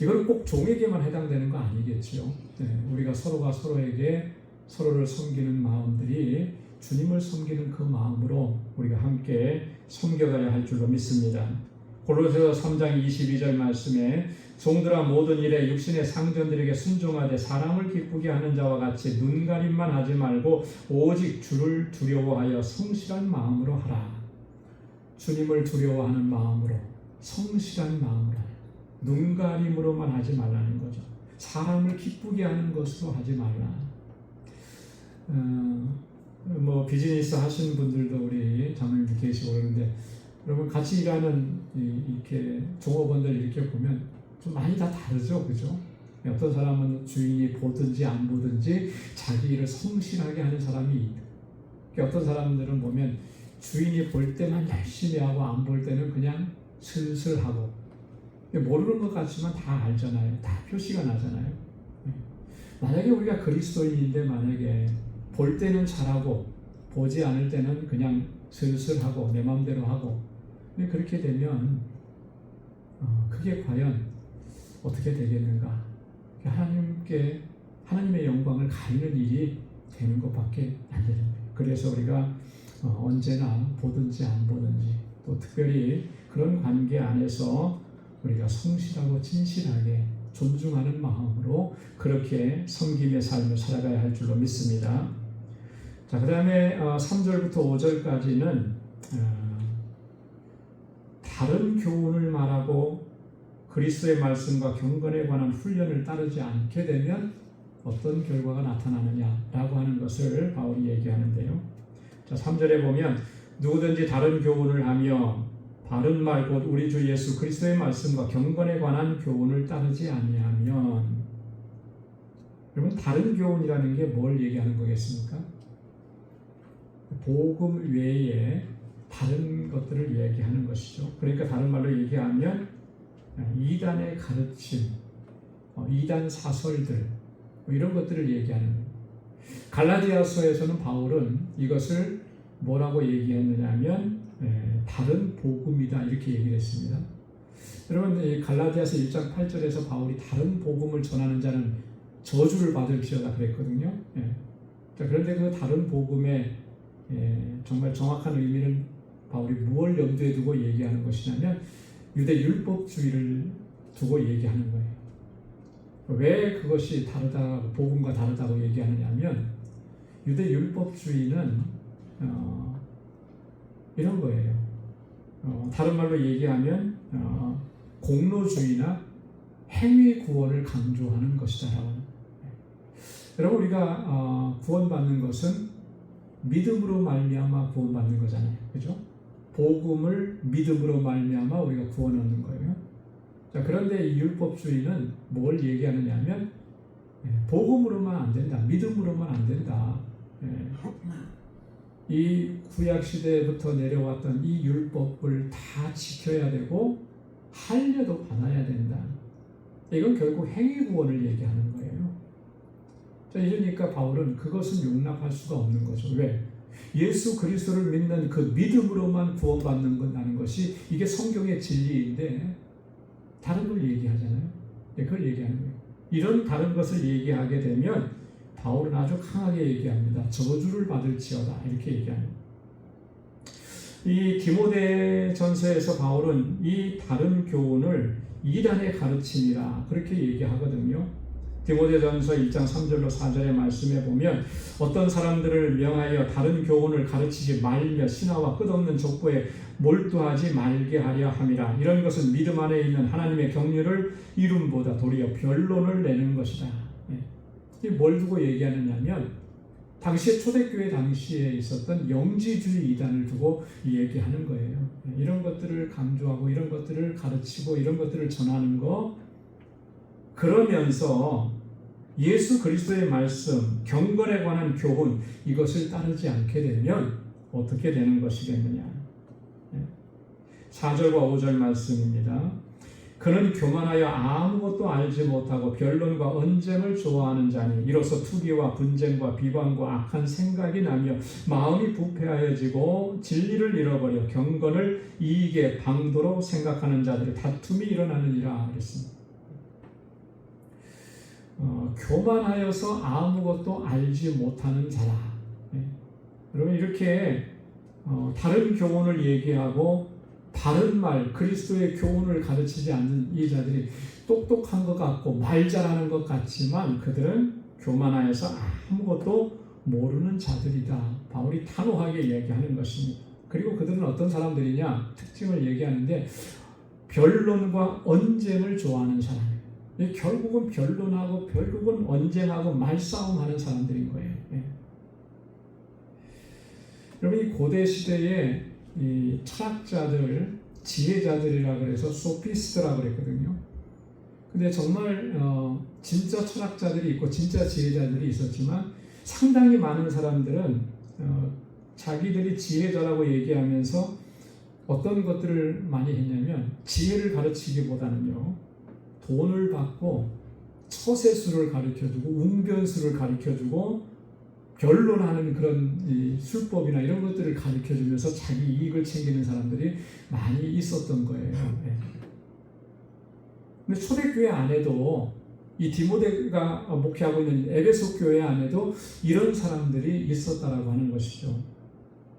이건 꼭 종에게만 해당되는 거 아니겠죠. 우리가 서로가 서로에게 서로를 섬기는 마음들이 주님을 섬기는 그 마음으로 우리가 함께 섬겨가야 할 줄로 믿습니다. 골로새서 3장 22절 말씀에 종들아 모든 일에 육신의 상전들에게 순종하되 사람을 기쁘게 하는 자와 같이 눈가림만 하지 말고 오직 주를 두려워하여 성실한 마음으로 하라. 주님을 두려워하는 마음으로, 성실한 마음으로, 눈가림으로만 하지 말라는 거죠. 사람을 기쁘게 하는 것으로 하지 말라. 비즈니스 하시는 분들도 우리 장로님들 계시고 그러는데, 여러분 같이 일하는 이렇게 종업원들 이렇게 보면 좀 많이 다 다르죠, 그죠? 어떤 사람은 주인이 보든지 안 보든지 자기 일을 성실하게 하는 사람이 있고, 어떤 사람들은 보면 주인이 볼 때만 열심히 하고 안 볼 때는 그냥 슬슬 하고, 모르는 것 같지만 다 알잖아요. 다 표시가 나잖아요. 만약에 우리가 그리스도인인데 만약에 볼 때는 잘하고 보지 않을 때는 그냥 슬슬 하고 내 마음대로 하고, 그렇게 되면 그게 과연 어떻게 되겠는가? 하나님의 영광을 가리는 일이 되는 것밖에 안 되는 거예요. 그래서 우리가 언제나 보든지 안 보든지, 또 특별히 그런 관계 안에서 우리가 성실하고 진실하게 존중하는 마음으로 그렇게 섬김의 삶을 살아가야 할 줄로 믿습니다. 자, 그 다음에 3절부터 5절까지는 다른 교훈을 말하고 그리스도의 말씀과 경건에 관한 훈련을 따르지 않게 되면 어떤 결과가 나타나느냐라고 하는 것을 바울이 얘기하는데요. 자, 3절에 보면 누구든지 다른 교훈을 하며 바른 말 곧 우리 주 예수 그리스도의 말씀과 경건에 관한 교훈을 따르지 아니하면, 여러분 다른 교훈이라는 게 뭘 얘기하는 거겠습니까? 복음 외에 다른 것들을 얘기하는 것이죠. 그러니까 다른 말로 얘기하면 이단의 가르침, 이단 사설들, 이런 것들을 얘기하는 거예요. 갈라디아서에서는 바울은 이것을 뭐라고 얘기했느냐 하면 다른 복음이다 이렇게 얘기를 했습니다. 여러분 갈라디아서 1장 8절에서 바울이 다른 복음을 전하는 자는 저주를 받을지어다 그랬거든요. 자, 그런데 그 다른 복음의 정말 정확한 의미는 바울이 무엇을 염두에 두고 얘기하는 것이냐면 유대 율법주의를 두고 얘기하는 거예요. 왜 그것이 다르다고, 복음과 다르다고 얘기하느냐면 유대 율법주의는 이런 거예요. 다른 말로 얘기하면 공로주의나 행위 구원을 강조하는 것이다라고. 여러분 우리가 구원받는 것은 믿음으로 말미암아 구원받는 거잖아요, 그죠? 복음을 믿음으로 말미암아 우리가 구원 얻는 거예요. 자, 그런데 이 율법주의는 뭘 얘기하느냐면 복음으로만 안 된다, 믿음으로만 안 된다. 이 구약 시대부터 내려왔던 이 율법을 다 지켜야 되고 할례도 받아야 된다. 이건 결국 행위 구원을 얘기하는 거예요. 자, 이러니까 바울은 그것은 용납할 수가 없는 거죠. 왜? 예수 그리스도를 믿는 그 믿음으로만 구원받는 건다는 것이 이게 성경의 진리인데 다른 걸 얘기하잖아요. 그걸 얘기하는 거예요. 이런 다른 것을 얘기하게 되면 바울은 아주 강하게 얘기합니다. 저주를 받을지어다 이렇게 얘기합니다. 이 디모데전서에서 바울은 이 다른 교훈을 이단의 가르침이라 그렇게 얘기하거든요. 디모데전서 1장 3절로 4절의 말씀에 보면 어떤 사람들을 명하여 다른 교훈을 가르치지 말며 신하와 끝없는 족보에 몰두하지 말게 하려 함이라. 이런 것은 믿음 안에 있는 하나님의 경륜을 이름보다 도리어 변론을 내는 것이다. 이게 뭘 두고 얘기하느냐면 당시에 초대교회 당시에 있었던 영지주의 이단을 두고 얘기하는 거예요. 이런 것들을 강조하고 이런 것들을 가르치고 이런 것들을 전하는 거, 그러면서 예수 그리스도의 말씀, 경건에 관한 교훈, 이것을 따르지 않게 되면 어떻게 되는 것이겠느냐. 4절과 5절 말씀입니다. 그는 교만하여 아무것도 알지 못하고 변론과 언쟁을 좋아하는 자니 이로써 투기와 분쟁과 비방과 악한 생각이 나며 마음이 부패하여지고 진리를 잃어버려 경건을 이익의 방도로 생각하는 자들의 다툼이 일어나느니라 그랬습니다. 교만하여서 아무것도 알지 못하는 자라. 여러분 이렇게 다른 교훈을 얘기하고 바른 말, 그리스도의 교훈을 가르치지 않는 이 자들이 똑똑한 것 같고 말 잘하는 것 같지만 그들은 교만하여서 아무것도 모르는 자들이다. 바울이 단호하게 얘기하는 것입니다. 그리고 그들은 어떤 사람들이냐 특징을 얘기하는데 변론과 언쟁을 좋아하는 사람이에요. 결국은 변론하고 결국은 언쟁하고 말싸움하는 사람들인 거예요. 예. 여러분 이 고대 시대에 이 철학자들, 지혜자들이라 그래서 소피스트라고 그랬거든요. 근데 정말 진짜 철학자들이 있고 진짜 지혜자들이 있었지만 상당히 많은 사람들은 자기들이 지혜자라고 얘기하면서 어떤 것들을 많이 했냐면 지혜를 가르치기보다는요 돈을 받고 처세술을 가르쳐주고 웅변술을 가르쳐주고 변론하는 그런 이 술법이나 이런 것들을 가르쳐주면서 자기 이익을 챙기는 사람들이 많이 있었던 거예요. 네. 근데 초대교회 안에도 이 디모데가 목회하고 있는 에베소 교회 안에도 이런 사람들이 있었다라고 하는 것이죠.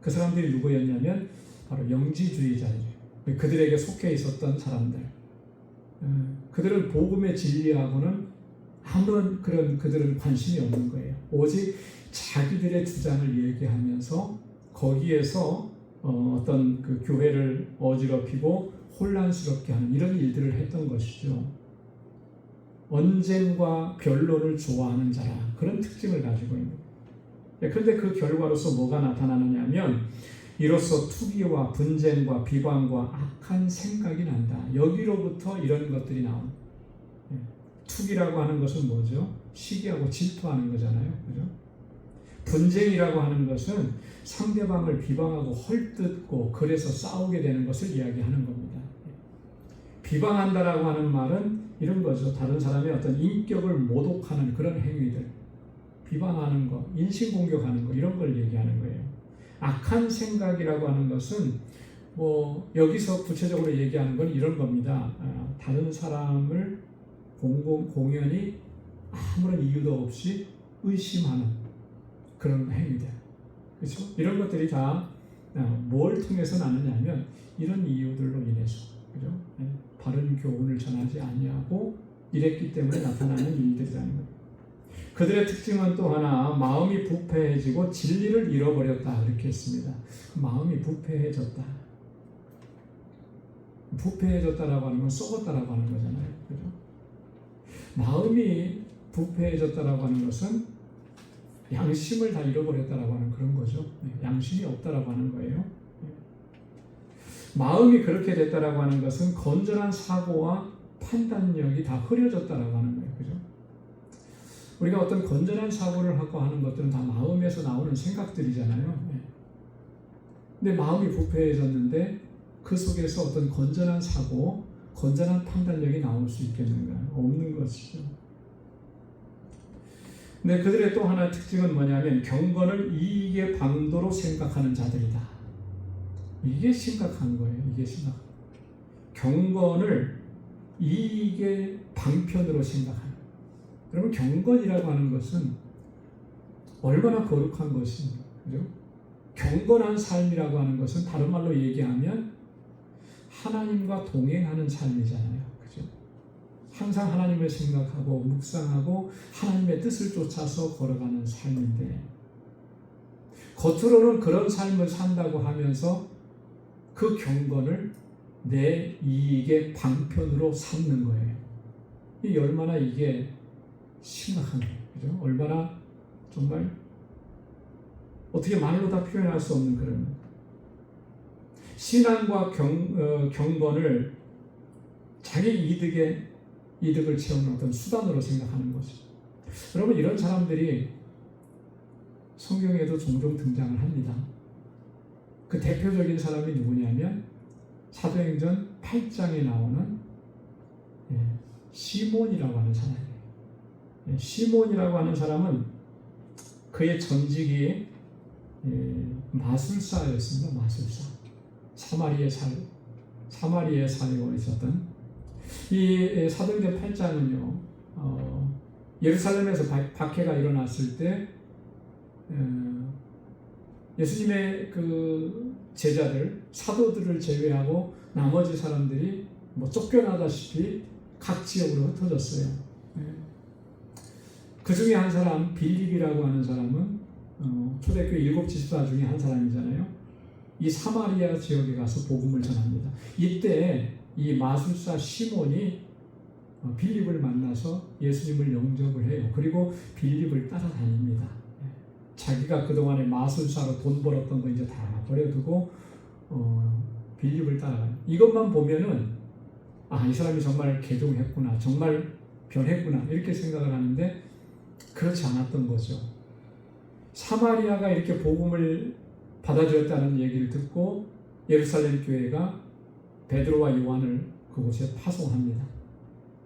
그 사람들이 누구였냐면 바로 영지주의자들이에요. 그들에게 속해 있었던 사람들. 그들은 복음의 진리하고는 아무런 그들은 관심이 없는 거예요. 오직 자기들의 주장을 얘기하면서 거기에서 어떤 그 교회를 어지럽히고 혼란스럽게 하는 이런 일들을 했던 것이죠. 언쟁과 변론을 좋아하는 자라 그런 특징을 가지고 있는 거예요. 그런데 그 결과로서 뭐가 나타나느냐면 이로써 투기와 분쟁과 비방과 악한 생각이 난다. 여기로부터 이런 것들이 나옵니다. 투기라고 하는 것은 뭐죠? 시기하고 질투하는 거잖아요. 그죠? 분쟁이라고 하는 것은 상대방을 비방하고 헐뜯고 그래서 싸우게 되는 것을 이야기하는 겁니다. 비방한다라고 하는 말은 이런 거죠. 다른 사람의 어떤 인격을 모독하는 그런 행위들. 비방하는 거, 인신공격하는 거 이런 걸 얘기하는 거예요. 악한 생각이라고 하는 것은 뭐 여기서 구체적으로 얘기하는 건 이런 겁니다. 다른 사람을 공연히 아무런 이유도 없이 의심하는 그런 행위들. 그렇죠? 이런 것들이 다 뭘 통해서 나느냐면 이런 이유들로 인해서 그죠? 바른 교훈을 전하지 아니하고 이랬기 때문에 나타나는 일들이라는 거예요. 그들의 특징은 또 하나 마음이 부패해지고 진리를 잃어버렸다 이렇게 했습니다. 마음이 부패해졌다. 부패해졌다라고 하는 건 썩었다라고 하는 거잖아요. 그죠? 마음이 부패해졌다라고 하는 것은 양심을 다 잃어버렸다라고 하는 그런 거죠. 양심이 없다라고 하는 거예요. 마음이 그렇게 됐다라고 하는 것은 건전한 사고와 판단력이 다 흐려졌다라고 하는 거예요. 그죠? 우리가 어떤 건전한 사고를 하고 하는 것들은 다 마음에서 나오는 생각들이잖아요. 근데 마음이 부패해졌는데 그 속에서 어떤 건전한 사고, 건전한 판단력이 나올 수 있겠는가? 없는 것이죠. 근데 그들의 또 하나의 특징은 뭐냐면 경건을 이익의 방도로 생각하는 자들이다. 이게 심각한 거예요. 이게 심각한 거예요. 경건을 이익의 방편으로 생각하는. 여러분 경건이라고 하는 것은 얼마나 거룩한 것입니까? 그죠? 경건한 삶이라고 하는 것은 다른 말로 얘기하면 하나님과 동행하는 삶이잖아요. 그죠? 항상 하나님을 생각하고 묵상하고 하나님의 뜻을 쫓아서 걸어가는 삶인데 겉으로는 그런 삶을 산다고 하면서 그 경건을 내 이익의 방편으로 삼는 거예요. 이 얼마나 이게 심각한 거예요. 그죠? 얼마나 정말 어떻게 말로 다 표현할 수 없는 그런 신앙과 경건을 자기 이득을 채우는 어떤 수단으로 생각하는 거죠. 여러분 이런 사람들이 성경에도 종종 등장을 합니다. 그 대표적인 사람이 누구냐면 사도행전 8장에 나오는 시몬이라고 하는 사람이에요. 시몬이라고 하는 사람은 그의 전직이 마술사였습니다. 마술사. 사마리아에 살고 있었던 이 사도행전 8장은요. 예루살렘에서 박해가 일어났을 때 예수님의 그 제자들, 사도들을 제외하고 나머지 사람들이 뭐 쫓겨나다시피 각 지역으로 흩어졌어요. 그 중에 한 사람 빌립이라고 하는 사람은 초대교회 7 지도자 중에 한 사람이잖아요. 이 사마리아 지역에 가서 복음을 전합니다. 이때 이 마술사 시몬이 빌립을 만나서 예수님을 영접을 해요. 그리고 빌립을 따라다닙니다. 자기가 그동안에 마술사로 돈 벌었던 거 이제 다 버려두고 빌립을 따라가요. 이것만 보면은 이 사람이 정말 개종했구나, 정말 변했구나 이렇게 생각을 하는데 그렇지 않았던 거죠. 사마리아가 이렇게 복음을 받아들였다는 얘기를 듣고 예루살렘 교회가 베드로와 요한을 그곳에 파송합니다.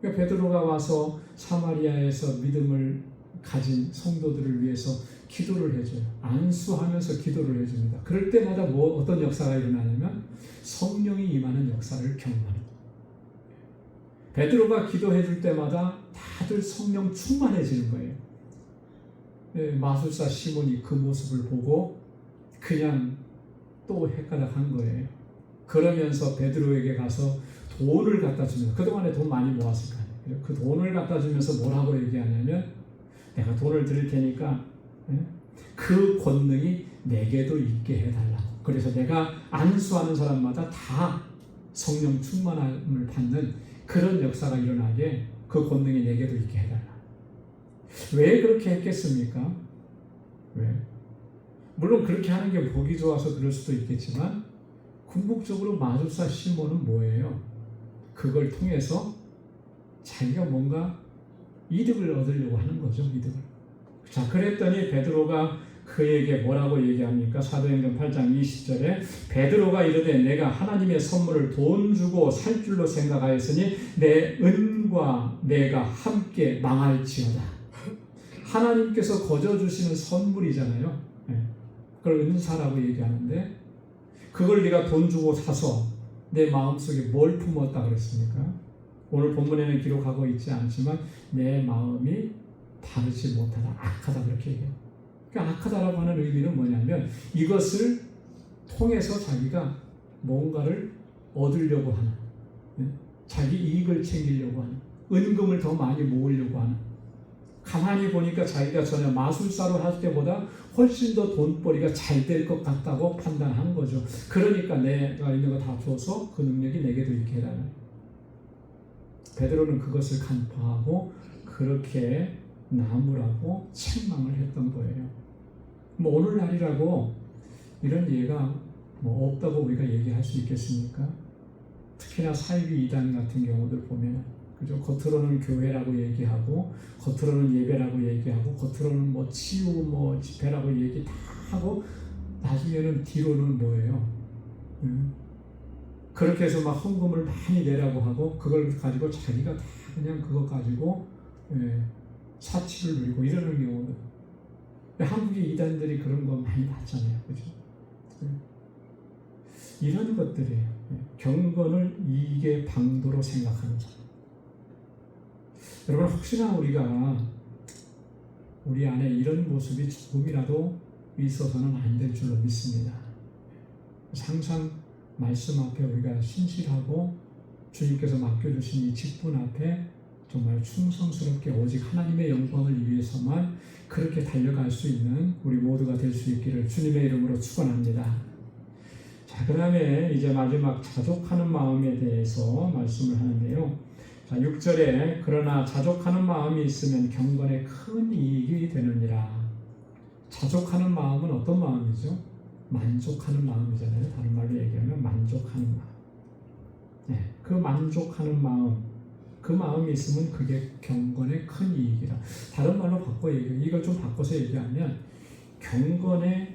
그러니까 베드로가 와서 사마리아에서 믿음을 가진 성도들을 위해서 기도를 해줘요. 안수하면서 기도를 해줍니다. 그럴 때마다 어떤 역사가 일어나냐면 성령이 임하는 역사를 경험합니다. 베드로가 기도해 줄 때마다 다들 성령 충만해지는 거예요. 마술사 시몬이 그 모습을 보고 그냥 또 헷가닥한 거예요. 그러면서 베드로에게 가서 돈을 갖다 주면서, 그동안에 돈 많이 모았을 거 아니에요. 그 돈을 갖다 주면서 뭐라고 얘기하냐면 내가 돈을 드릴 테니까 그 권능이 내게도 있게 해달라고. 그래서 내가 안수하는 사람마다 다 성령 충만함을 받는 그런 역사가 일어나게 그 권능이 내게도 있게 해달라. 왜 그렇게 했겠습니까? 왜? 물론 그렇게 하는 게 보기 좋아서 그럴 수도 있겠지만 궁극적으로 마술사 시몬은 뭐예요? 그걸 통해서 자기가 뭔가 이득을 얻으려고 하는 거죠. 이득을. 자, 그랬더니 베드로가 그에게 뭐라고 얘기합니까? 사도행전 8장 20절에 베드로가 이르되 내가 하나님의 선물을 돈 주고 살 줄로 생각하였으니 내 은과 내가 함께 망할지어다. 하나님께서 거저 주시는 선물이잖아요. 그걸 은사라고 얘기하는데 그걸 네가 돈 주고 사서 내 마음속에 뭘 품었다 그랬습니까? 오늘 본문에는 기록하고 있지 않지만 내 마음이 바르지 못하다, 악하다 그렇게 얘기해요. 그러니까 악하다라고 하는 의미는 뭐냐면 이것을 통해서 자기가 뭔가를 얻으려고 하는, 자기 이익을 챙기려고 하는, 은금을 더 많이 모으려고 하는, 가만히 보니까 자기가 전혀 마술사로 할 때보다 훨씬 더 돈벌이가 잘 될 것 같다고 판단한 거죠. 그러니까 내가 있는 거 다 줘서 그 능력이 내게도 있게 해달라. 베드로는 그것을 간파하고 그렇게 나무라고 책망을 했던 거예요. 뭐 오늘날이라고 이런 예가 뭐 없다고 우리가 얘기할 수 있겠습니까? 특히나 사이비 이단 같은 경우들 보면 그죠? 겉으로는 교회라고 얘기하고 겉으로는 예배라고 얘기하고 겉으로는 뭐 치유 뭐 집회라고 얘기 다 하고 나중에는 뒤로는 뭐예요? 그렇게 해서 막 헌금을 많이 내라고 하고 그걸 가지고 자기가 다 그냥 그거 가지고 사치를 누리고 이러는 경우는 한국의 이단들이 그런 거 많이 봤잖아요. 그죠? 이런 것들이에요. 경건을 이익의 방도로 생각하는 사람. 여러분 혹시나 우리가 우리 안에 이런 모습이 조금이라도 있어서는 안 될 줄로 믿습니다. 항상 말씀 앞에 우리가 신실하고 주님께서 맡겨주신 이 직분 앞에 정말 충성스럽게 오직 하나님의 영광을 위해서만 그렇게 달려갈 수 있는 우리 모두가 될 수 있기를 주님의 이름으로 축원합니다. 자, 그 다음에 이제 마지막 자족하는 마음에 대해서 말씀을 하는데요. 자, 6절에 그러나 자족하는 마음이 있으면 경건에 큰 이익이 되느니라. 자족하는 마음은 어떤 마음이죠? 만족하는 마음이잖아요. 다른 말로 얘기하면 만족하는 마음. 그 만족하는 마음, 그 마음이 있으면 그게 경건의 큰 이익이다. 다른 말로 바꿔 얘기해요. 이걸 좀 바꿔서 얘기하면 경건의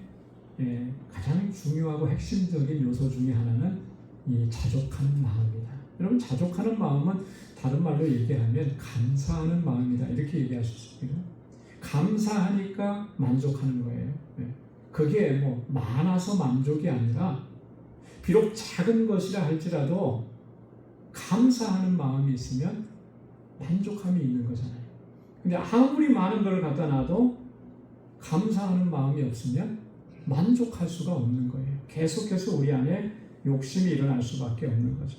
가장 중요하고 핵심적인 요소 중에 하나는 이 자족하는 마음이다. 여러분 자족하는 마음은 다른 말로 얘기하면 감사하는 마음이다. 이렇게 얘기할 수 있어요. 감사하니까 만족하는 거예요. 그게 뭐 많아서 만족이 아니라 비록 작은 것이라 할지라도 감사하는 마음이 있으면 만족함이 있는 거잖아요. 근데 아무리 많은 걸 갖다 놔도 감사하는 마음이 없으면 만족할 수가 없는 거예요. 계속해서 우리 안에 욕심이 일어날 수밖에 없는 거죠.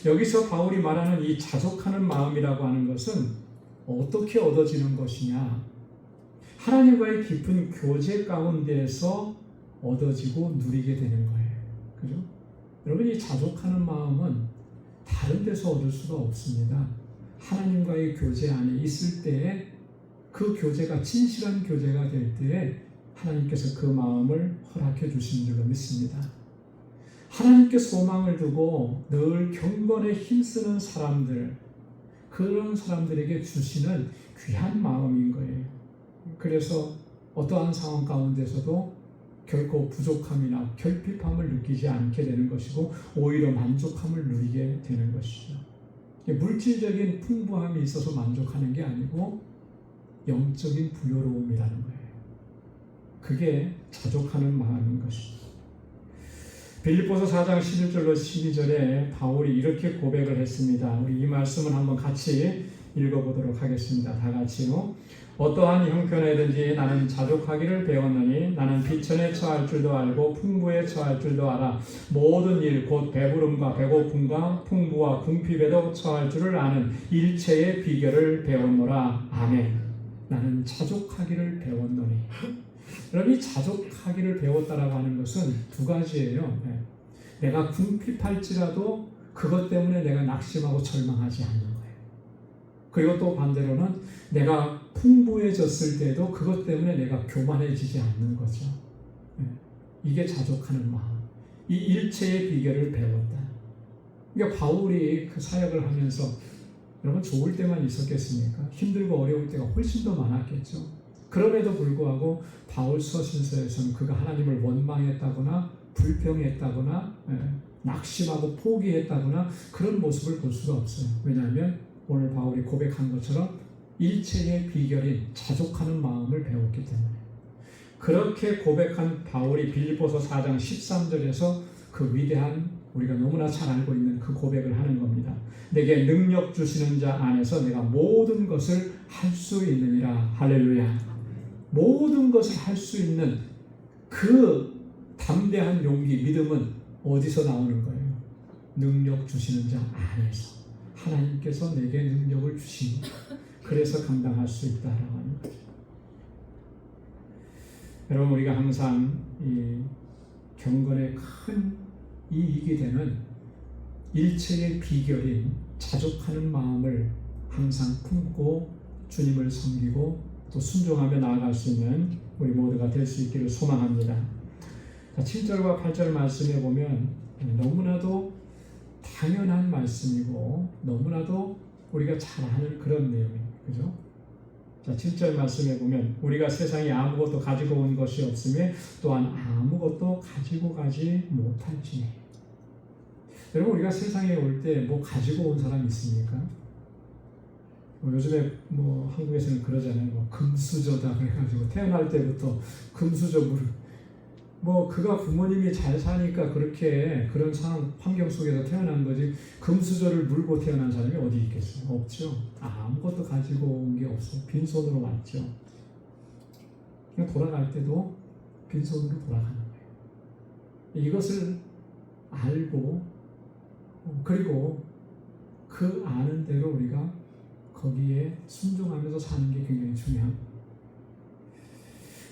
여기서 바울이 말하는 이 자족하는 마음이라고 하는 것은 어떻게 얻어지는 것이냐? 하나님과의 깊은 교제 가운데에서 얻어지고 누리게 되는 거예요. 그죠? 여러분, 이 자족하는 마음은 다른 데서 얻을 수가 없습니다. 하나님과의 교제 안에 있을 때에 그 교제가 진실한 교제가 될 때에 하나님께서 그 마음을 허락해 주신 줄로 믿습니다. 하나님께 소망을 두고 늘 경건에 힘쓰는 사람들, 그런 사람들에게 주시는 귀한 마음인 거예요. 그래서 어떠한 상황 가운데서도 결코 부족함이나 결핍함을 느끼지 않게 되는 것이고 오히려 만족함을 누리게 되는 것이죠. 물질적인 풍부함이 있어서 만족하는 게 아니고 영적인 부요로움이라는 거예요. 그게 자족하는 마음인 것이죠. 빌립보서 4장 11절로 12절에 바울이 이렇게 고백을 했습니다. 우리 이 말씀을 한번 같이 읽어보도록 하겠습니다. 다 같이요. 어떠한 형편에든지 나는 자족하기를 배웠느니 나는 비천에 처할 줄도 알고 풍부에 처할 줄도 알아 모든 일 곧 배부름과 배고픔과 풍부와 궁핍에도 처할 줄을 아는 일체의 비결을 배웠노라. 아멘. 나는 자족하기를 배웠노니. 여러분, 이 자족하기를 배웠다라고 하는 것은 두 가지예요. 내가 궁핍할지라도 그것 때문에 내가 낙심하고 절망하지 않는 거예요. 그리고 또 반대로는 내가 풍부해졌을 때도 그것 때문에 내가 교만해지지 않는 거죠. 이게 자족하는 마음. 이 일체의 비결을 배웠다. 그러니까 바울이 그 사역을 하면서 여러분, 좋을 때만 있었겠습니까? 힘들고 어려울 때가 훨씬 더 많았겠죠. 그럼에도 불구하고 바울 서신서에서는 그가 하나님을 원망했다거나 불평했다거나 낙심하고 포기했다거나 그런 모습을 볼 수가 없어요. 왜냐하면 오늘 바울이 고백한 것처럼 일체의 비결인 자족하는 마음을 배웠기 때문에. 그렇게 고백한 바울이 빌립보서 4장 13절에서 그 위대한, 우리가 너무나 잘 알고 있는 그 고백을 하는 겁니다. 내게 능력 주시는 자 안에서 내가 모든 것을 할 수 있느니라. 할렐루야. 모든 것을 할 수 있는 그 담대한 용기, 믿음은 어디서 나오는 거예요? 능력 주시는 자 안에서. 하나님께서 내게 능력을 주시니 그래서 감당할 수 있다라고 하는 거죠. 여러분, 우리가 항상 이 경건에 큰 이익이 되는 일체의 비결인 자족하는 마음을 항상 품고 주님을 섬기고 또 순종하며 나아갈 수 있는 우리 모두가 될 수 있기를 소망합니다. 7절과 8절 말씀에 보면 너무나도 당연한 말씀이고 너무나도 우리가 잘 아는 그런 내용이에요. 그죠? 자, 7절 말씀에 보면 우리가 세상에 아무것도 가지고 온 것이 없으며 또한 아무것도 가지고 가지 못할지니. 여러분, 우리가 세상에 올 때 뭐 가지고 온 사람 있습니까? 요즘에 한국에서는 그러잖아요. 금수저다 그래가지고 태어날 때부터 금수저 그가 부모님이 잘 사니까 그렇게 그런 상황 환경 속에서 태어난 거지 금수저를 물고 태어난 사람이 어디 있겠어요? 없죠. 아무것도 가지고 온 게 없어요. 빈손으로 왔죠. 그냥 돌아갈 때도 빈손으로 돌아가는 거예요. 이것을 알고 그리고 그 아는 대로 우리가 거기에 순종하면서 사는 게 굉장히 중요합니다.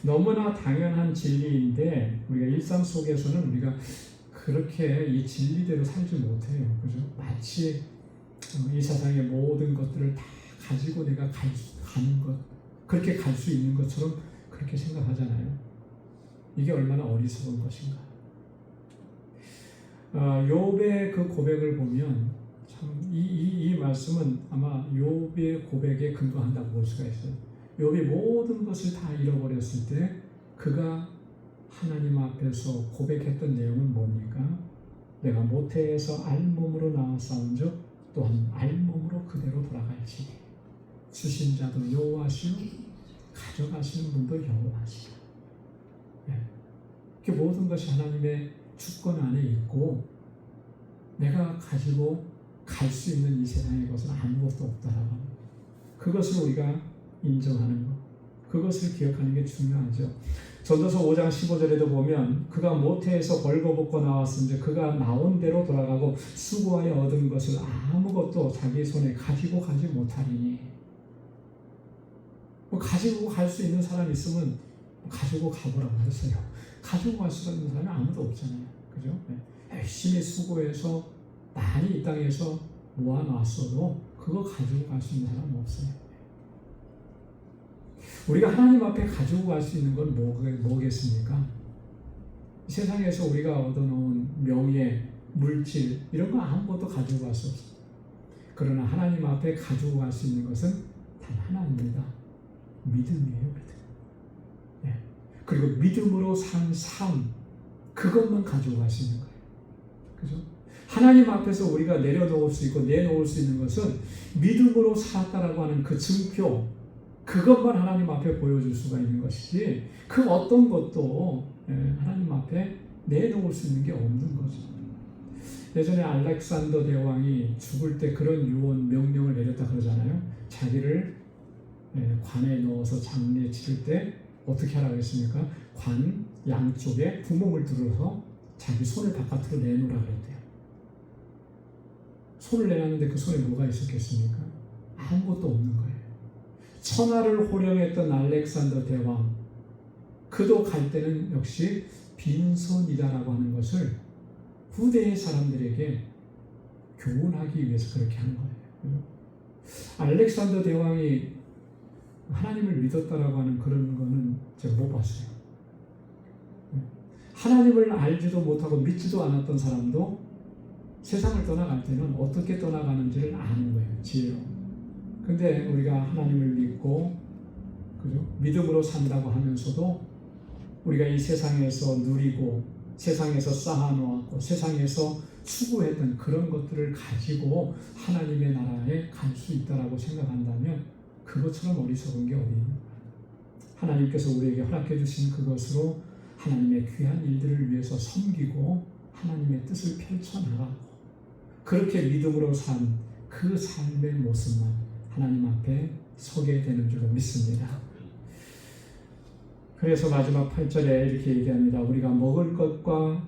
너무나 당연한 진리인데 우리가 일상 속에서는 우리가 그렇게 이 진리대로 살지 못해요. 그죠? 마치 이 세상의 모든 것들을 다 가지고 내가 가는 것, 그렇게 갈 수 있는 것처럼 그렇게 생각하잖아요. 이게 얼마나 어리석은 것인가. 욥의 그 고백을 보면 참 이 말씀은 아마 욥의 고백에 근거한다고 볼 수가 있어요. 욥이 모든 것을 다 잃어버렸을 때 그가 하나님 앞에서 고백했던 내용은 뭡니까? 내가 모태에서 알몸으로 나왔사온즉 또한 알몸으로 그대로 돌아갈지니 주신 자도 여호와시요 가져가시는 분도 여호와시라. 그 모든 것이 하나님의 주권 안에 있고 내가 가지고 갈 수 있는 이 세상의 것은 아무것도 없다라고 합니다. 그것을 우리가 인정하는 것, 그것을 기억하는 게 중요하죠. 전도서 5장 15절에도 보면 그가 모태에서 벌거벗고 나왔은즉 그가 나온 대로 돌아가고 수고하여 얻은 것을 아무것도 자기 손에 가지고 가지 못하리니. 가지고 갈 수 있는 사람 있으면 가지고 가보라고 했어요. 가지고 갈 수 있는 사람이 아무도 없잖아요. 그죠? 열심히 수고해서 많이 이 땅에서 모아놨어도 그거 가지고 갈 수 있는 사람은 없어요. 우리가 하나님 앞에 가지고 갈 수 있는 건 뭐겠습니까? 세상에서 우리가 얻어놓은 명예, 물질 이런 거 아무것도 가지고 갈 수 없어요. 그러나 하나님 앞에 가지고 갈 수 있는 것은 단 하나입니다. 믿음이에요. 믿음. 네. 그리고 믿음으로 산 삶, 그것만 가지고 갈 수 있는 거예요. 그죠? 하나님 앞에서 우리가 내려놓을 수 있고 내놓을 수 있는 것은 믿음으로 살았다라고 하는 그 증표, 그것만 하나님 앞에 보여줄 수가 있는 것이지 그 어떤 것도 하나님 앞에 내놓을 수 있는 게 없는 거죠. 예전에 알렉산더 대왕이 죽을 때 그런 유언 명령을 내렸다 그러잖아요. 자기를 관에 넣어서 장례 치를 때 어떻게 하라고 했습니까? 관 양쪽에 구멍을 뚫어서 자기 손을 바깥으로 내놓으라 그랬대요. 손을 내놨는데 그 손에 뭐가 있었겠습니까? 아무것도 없는 거예요. 천하를 호령했던 알렉산더 대왕, 그도 갈 때는 역시 빈손이다라고 하는 것을 후대의 사람들에게 교훈하기 위해서 그렇게 하는 거예요. 알렉산더 대왕이 하나님을 믿었다라고 하는 그런 거는 제가 못 봤어요. 하나님을 알지도 못하고 믿지도 않았던 사람도 세상을 떠나갈 때는 어떻게 떠나가는지를 아는 거예요. 지혜로. 근데 우리가 하나님을 믿고 그죠? 믿음으로 산다고 하면서도 우리가 이 세상에서 누리고 세상에서 쌓아놓았고 세상에서 추구했던 그런 것들을 가지고 하나님의 나라에 갈 수 있다라고 생각한다면 그것처럼 어리석은 게 어디 있는 거예요. 하나님께서 우리에게 허락해 주신 그것으로 하나님의 귀한 일들을 위해서 섬기고 하나님의 뜻을 펼쳐나가고 그렇게 믿음으로 산 그 삶의 모습만 하나님 앞에 서게 되는 줄로 믿습니다. 그래서 마지막 8절에 이렇게 얘기합니다. 우리가 먹을 것과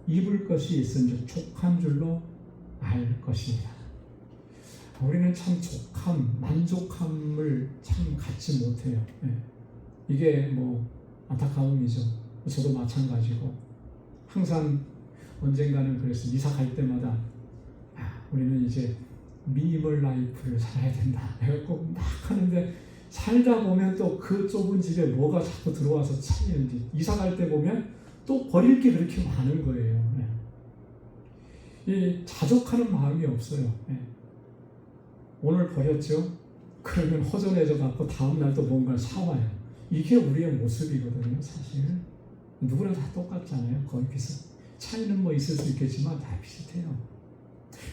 입을 것이 있은즉 족한 줄로 알 것입니다. 우리는 참 족함, 만족함을 참 갖지 못해요. 이게 뭐 안타까움이죠. 저도 마찬가지고 항상 언젠가는 그래서 이사 갈 때마다 우리는 이제 미니멀 라이프를 살아야 된다. 내가 꼭 막 하는데 살다 보면 또 그 좁은 집에 뭐가 자꾸 들어와서 차이는지 이사 갈 때 보면 또 버릴 게 그렇게 많은 거예요. 이 자족하는 마음이 없어요. 오늘 버렸죠? 그러면 허전해져 갖고 다음날 또 뭔가를 사와요. 이게 우리의 모습이거든요. 사실 누구나 다 똑같잖아요. 거의 비슷. 차이는 뭐 있을 수 있겠지만 다 비슷해요.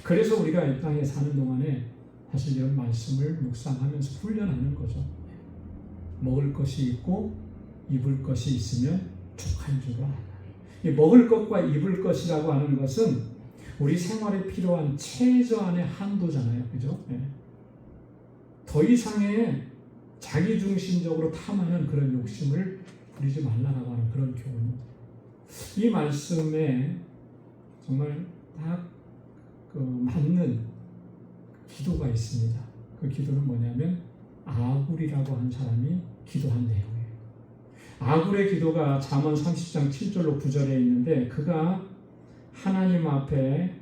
그래서 우리가 이 땅에 사는 동안에 사실 이런 말씀을 묵상하면서 훈련하는 거죠. 먹을 것이 있고 입을 것이 있으면 족한 줄로 알아. 이 먹을 것과 입을 것이라고 하는 것은 우리 생활에 필요한 최저한의 한도잖아요. 그죠? 더 이상의 자기중심적으로 탐하는 그런 욕심을 부리지 말라라고 하는 그런 교훈입니다. 이 말씀에 정말 딱 맞는 기도가 있습니다. 그 기도는 뭐냐면 아굴이라고 한 사람이 기도한 내용이에요. 아굴의 기도가 잠언 30장 7절로 9절에 있는데 그가 하나님 앞에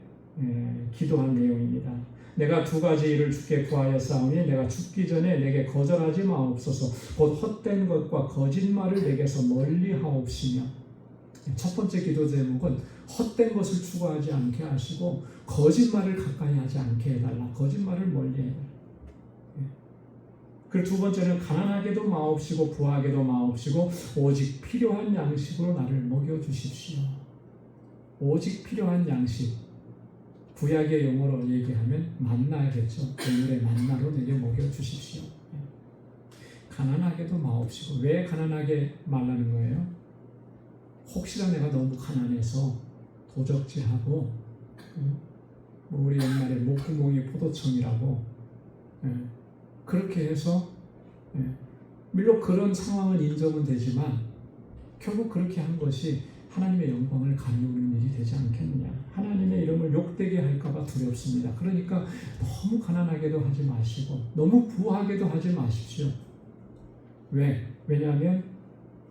기도한 내용입니다. 내가 두 가지 일을 주께 구하였사오니 내가 죽기 전에 내게 거절하지 마옵소서. 곧 헛된 것과 거짓말을 내게서 멀리하옵시며. 첫 번째 기도 제목은 헛된 것을 추구하지 않게 하시고 거짓말을 가까이 하지 않게 해달라. 거짓말을 멀리 해달라. 그리고 두 번째는 가난하게도 마옵시고 부하게도 마옵시고 오직 필요한 양식으로 나를 먹여주십시오. 오직 필요한 양식. 구약의 용어로 얘기하면 만나겠죠. 오늘의 만나로 내게 먹여주십시오. 가난하게도 마옵시고. 왜 가난하게 말라는 거예요? 혹시나 내가 너무 가난해서 도적질하고 우리 옛말에 목구멍이 포도청이라고 그렇게 해서 물론 그런 상황은 인정은 되지만 결국 그렇게 한 것이 하나님의 영광을 가리우는 일이 되지 않겠느냐. 하나님의 이름을 욕되게 할까봐 두렵습니다. 그러니까 너무 가난하게도 하지 마시고 너무 부하게도 하지 마십시오. 왜? 왜냐하면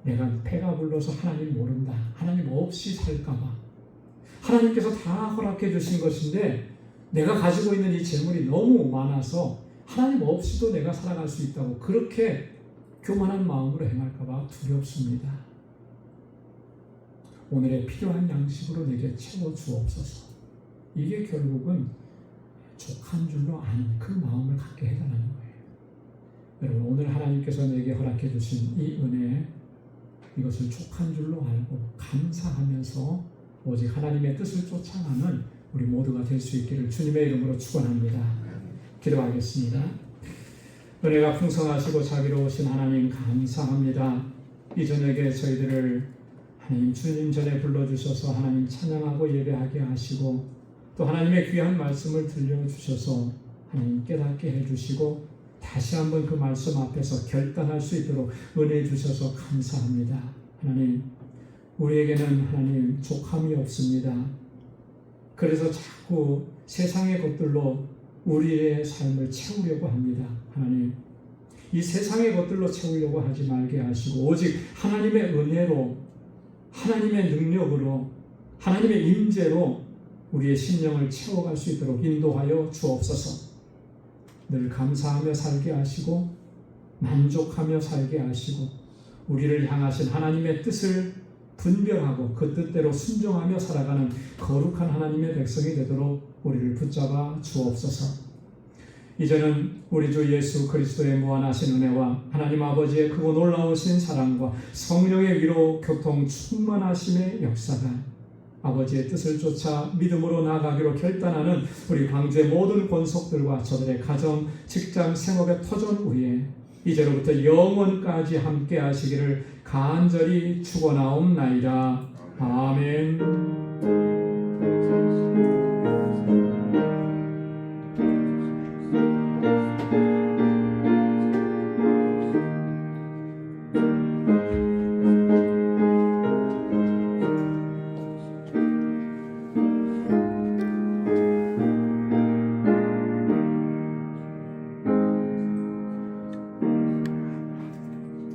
내가 배가 불러서 하나님 모른다, 하나님 없이 살까봐, 하나님께서 다 허락해 주신 것인데 내가 가지고 있는 이 재물이 너무 많아서 하나님 없이도 내가 살아갈 수 있다고 그렇게 교만한 마음으로 행할까봐 두렵습니다. 오늘의 필요한 양식으로 내게 채워주옵소서. 이게 결국은 족한 줄로 아는 그 마음을 갖게 해달라는 거예요. 여러분, 오늘 하나님께서 내게 허락해 주신 이 은혜, 이것을 족한 줄로 알고 감사하면서 오직 하나님의 뜻을 쫓아가는 우리 모두가 될 수 있기를 주님의 이름으로 축원합니다. 기도하겠습니다. 은혜가 풍성하시고 자비로우신 하나님 감사합니다. 이 저녁에 저희들을 하나님 주님 전에 불러주셔서 하나님 찬양하고 예배하게 하시고 또 하나님의 귀한 말씀을 들려주셔서 하나님 깨닫게 해주시고 다시 한번 그 말씀 앞에서 결단할 수 있도록 은혜 주셔서 감사합니다. 하나님, 우리에게는 하나님 족함이 없습니다. 그래서 자꾸 세상의 것들로 우리의 삶을 채우려고 합니다. 하나님, 이 세상의 것들로 채우려고 하지 말게 하시고 오직 하나님의 은혜로, 하나님의 능력으로, 하나님의 임재로 우리의 심령을 채워갈 수 있도록 인도하여 주옵소서. 늘 감사하며 살게 하시고 만족하며 살게 하시고 우리를 향하신 하나님의 뜻을 분별하고 그 뜻대로 순종하며 살아가는 거룩한 하나님의 백성이 되도록 우리를 붙잡아 주옵소서. 이제는 우리 주 예수 그리스도의 무한하신 은혜와 하나님 아버지의 크고 놀라우신 사랑과 성령의 위로 교통 충만하심의 역사가 아버지의 뜻을 쫓아 믿음으로 나아가기로 결단하는 우리 광주의 모든 권속들과 저들의 가정, 직장, 생업의 터전 위에 이제로부터 영원까지 함께 하시기를 간절히 축원하옵나이다. 아멘.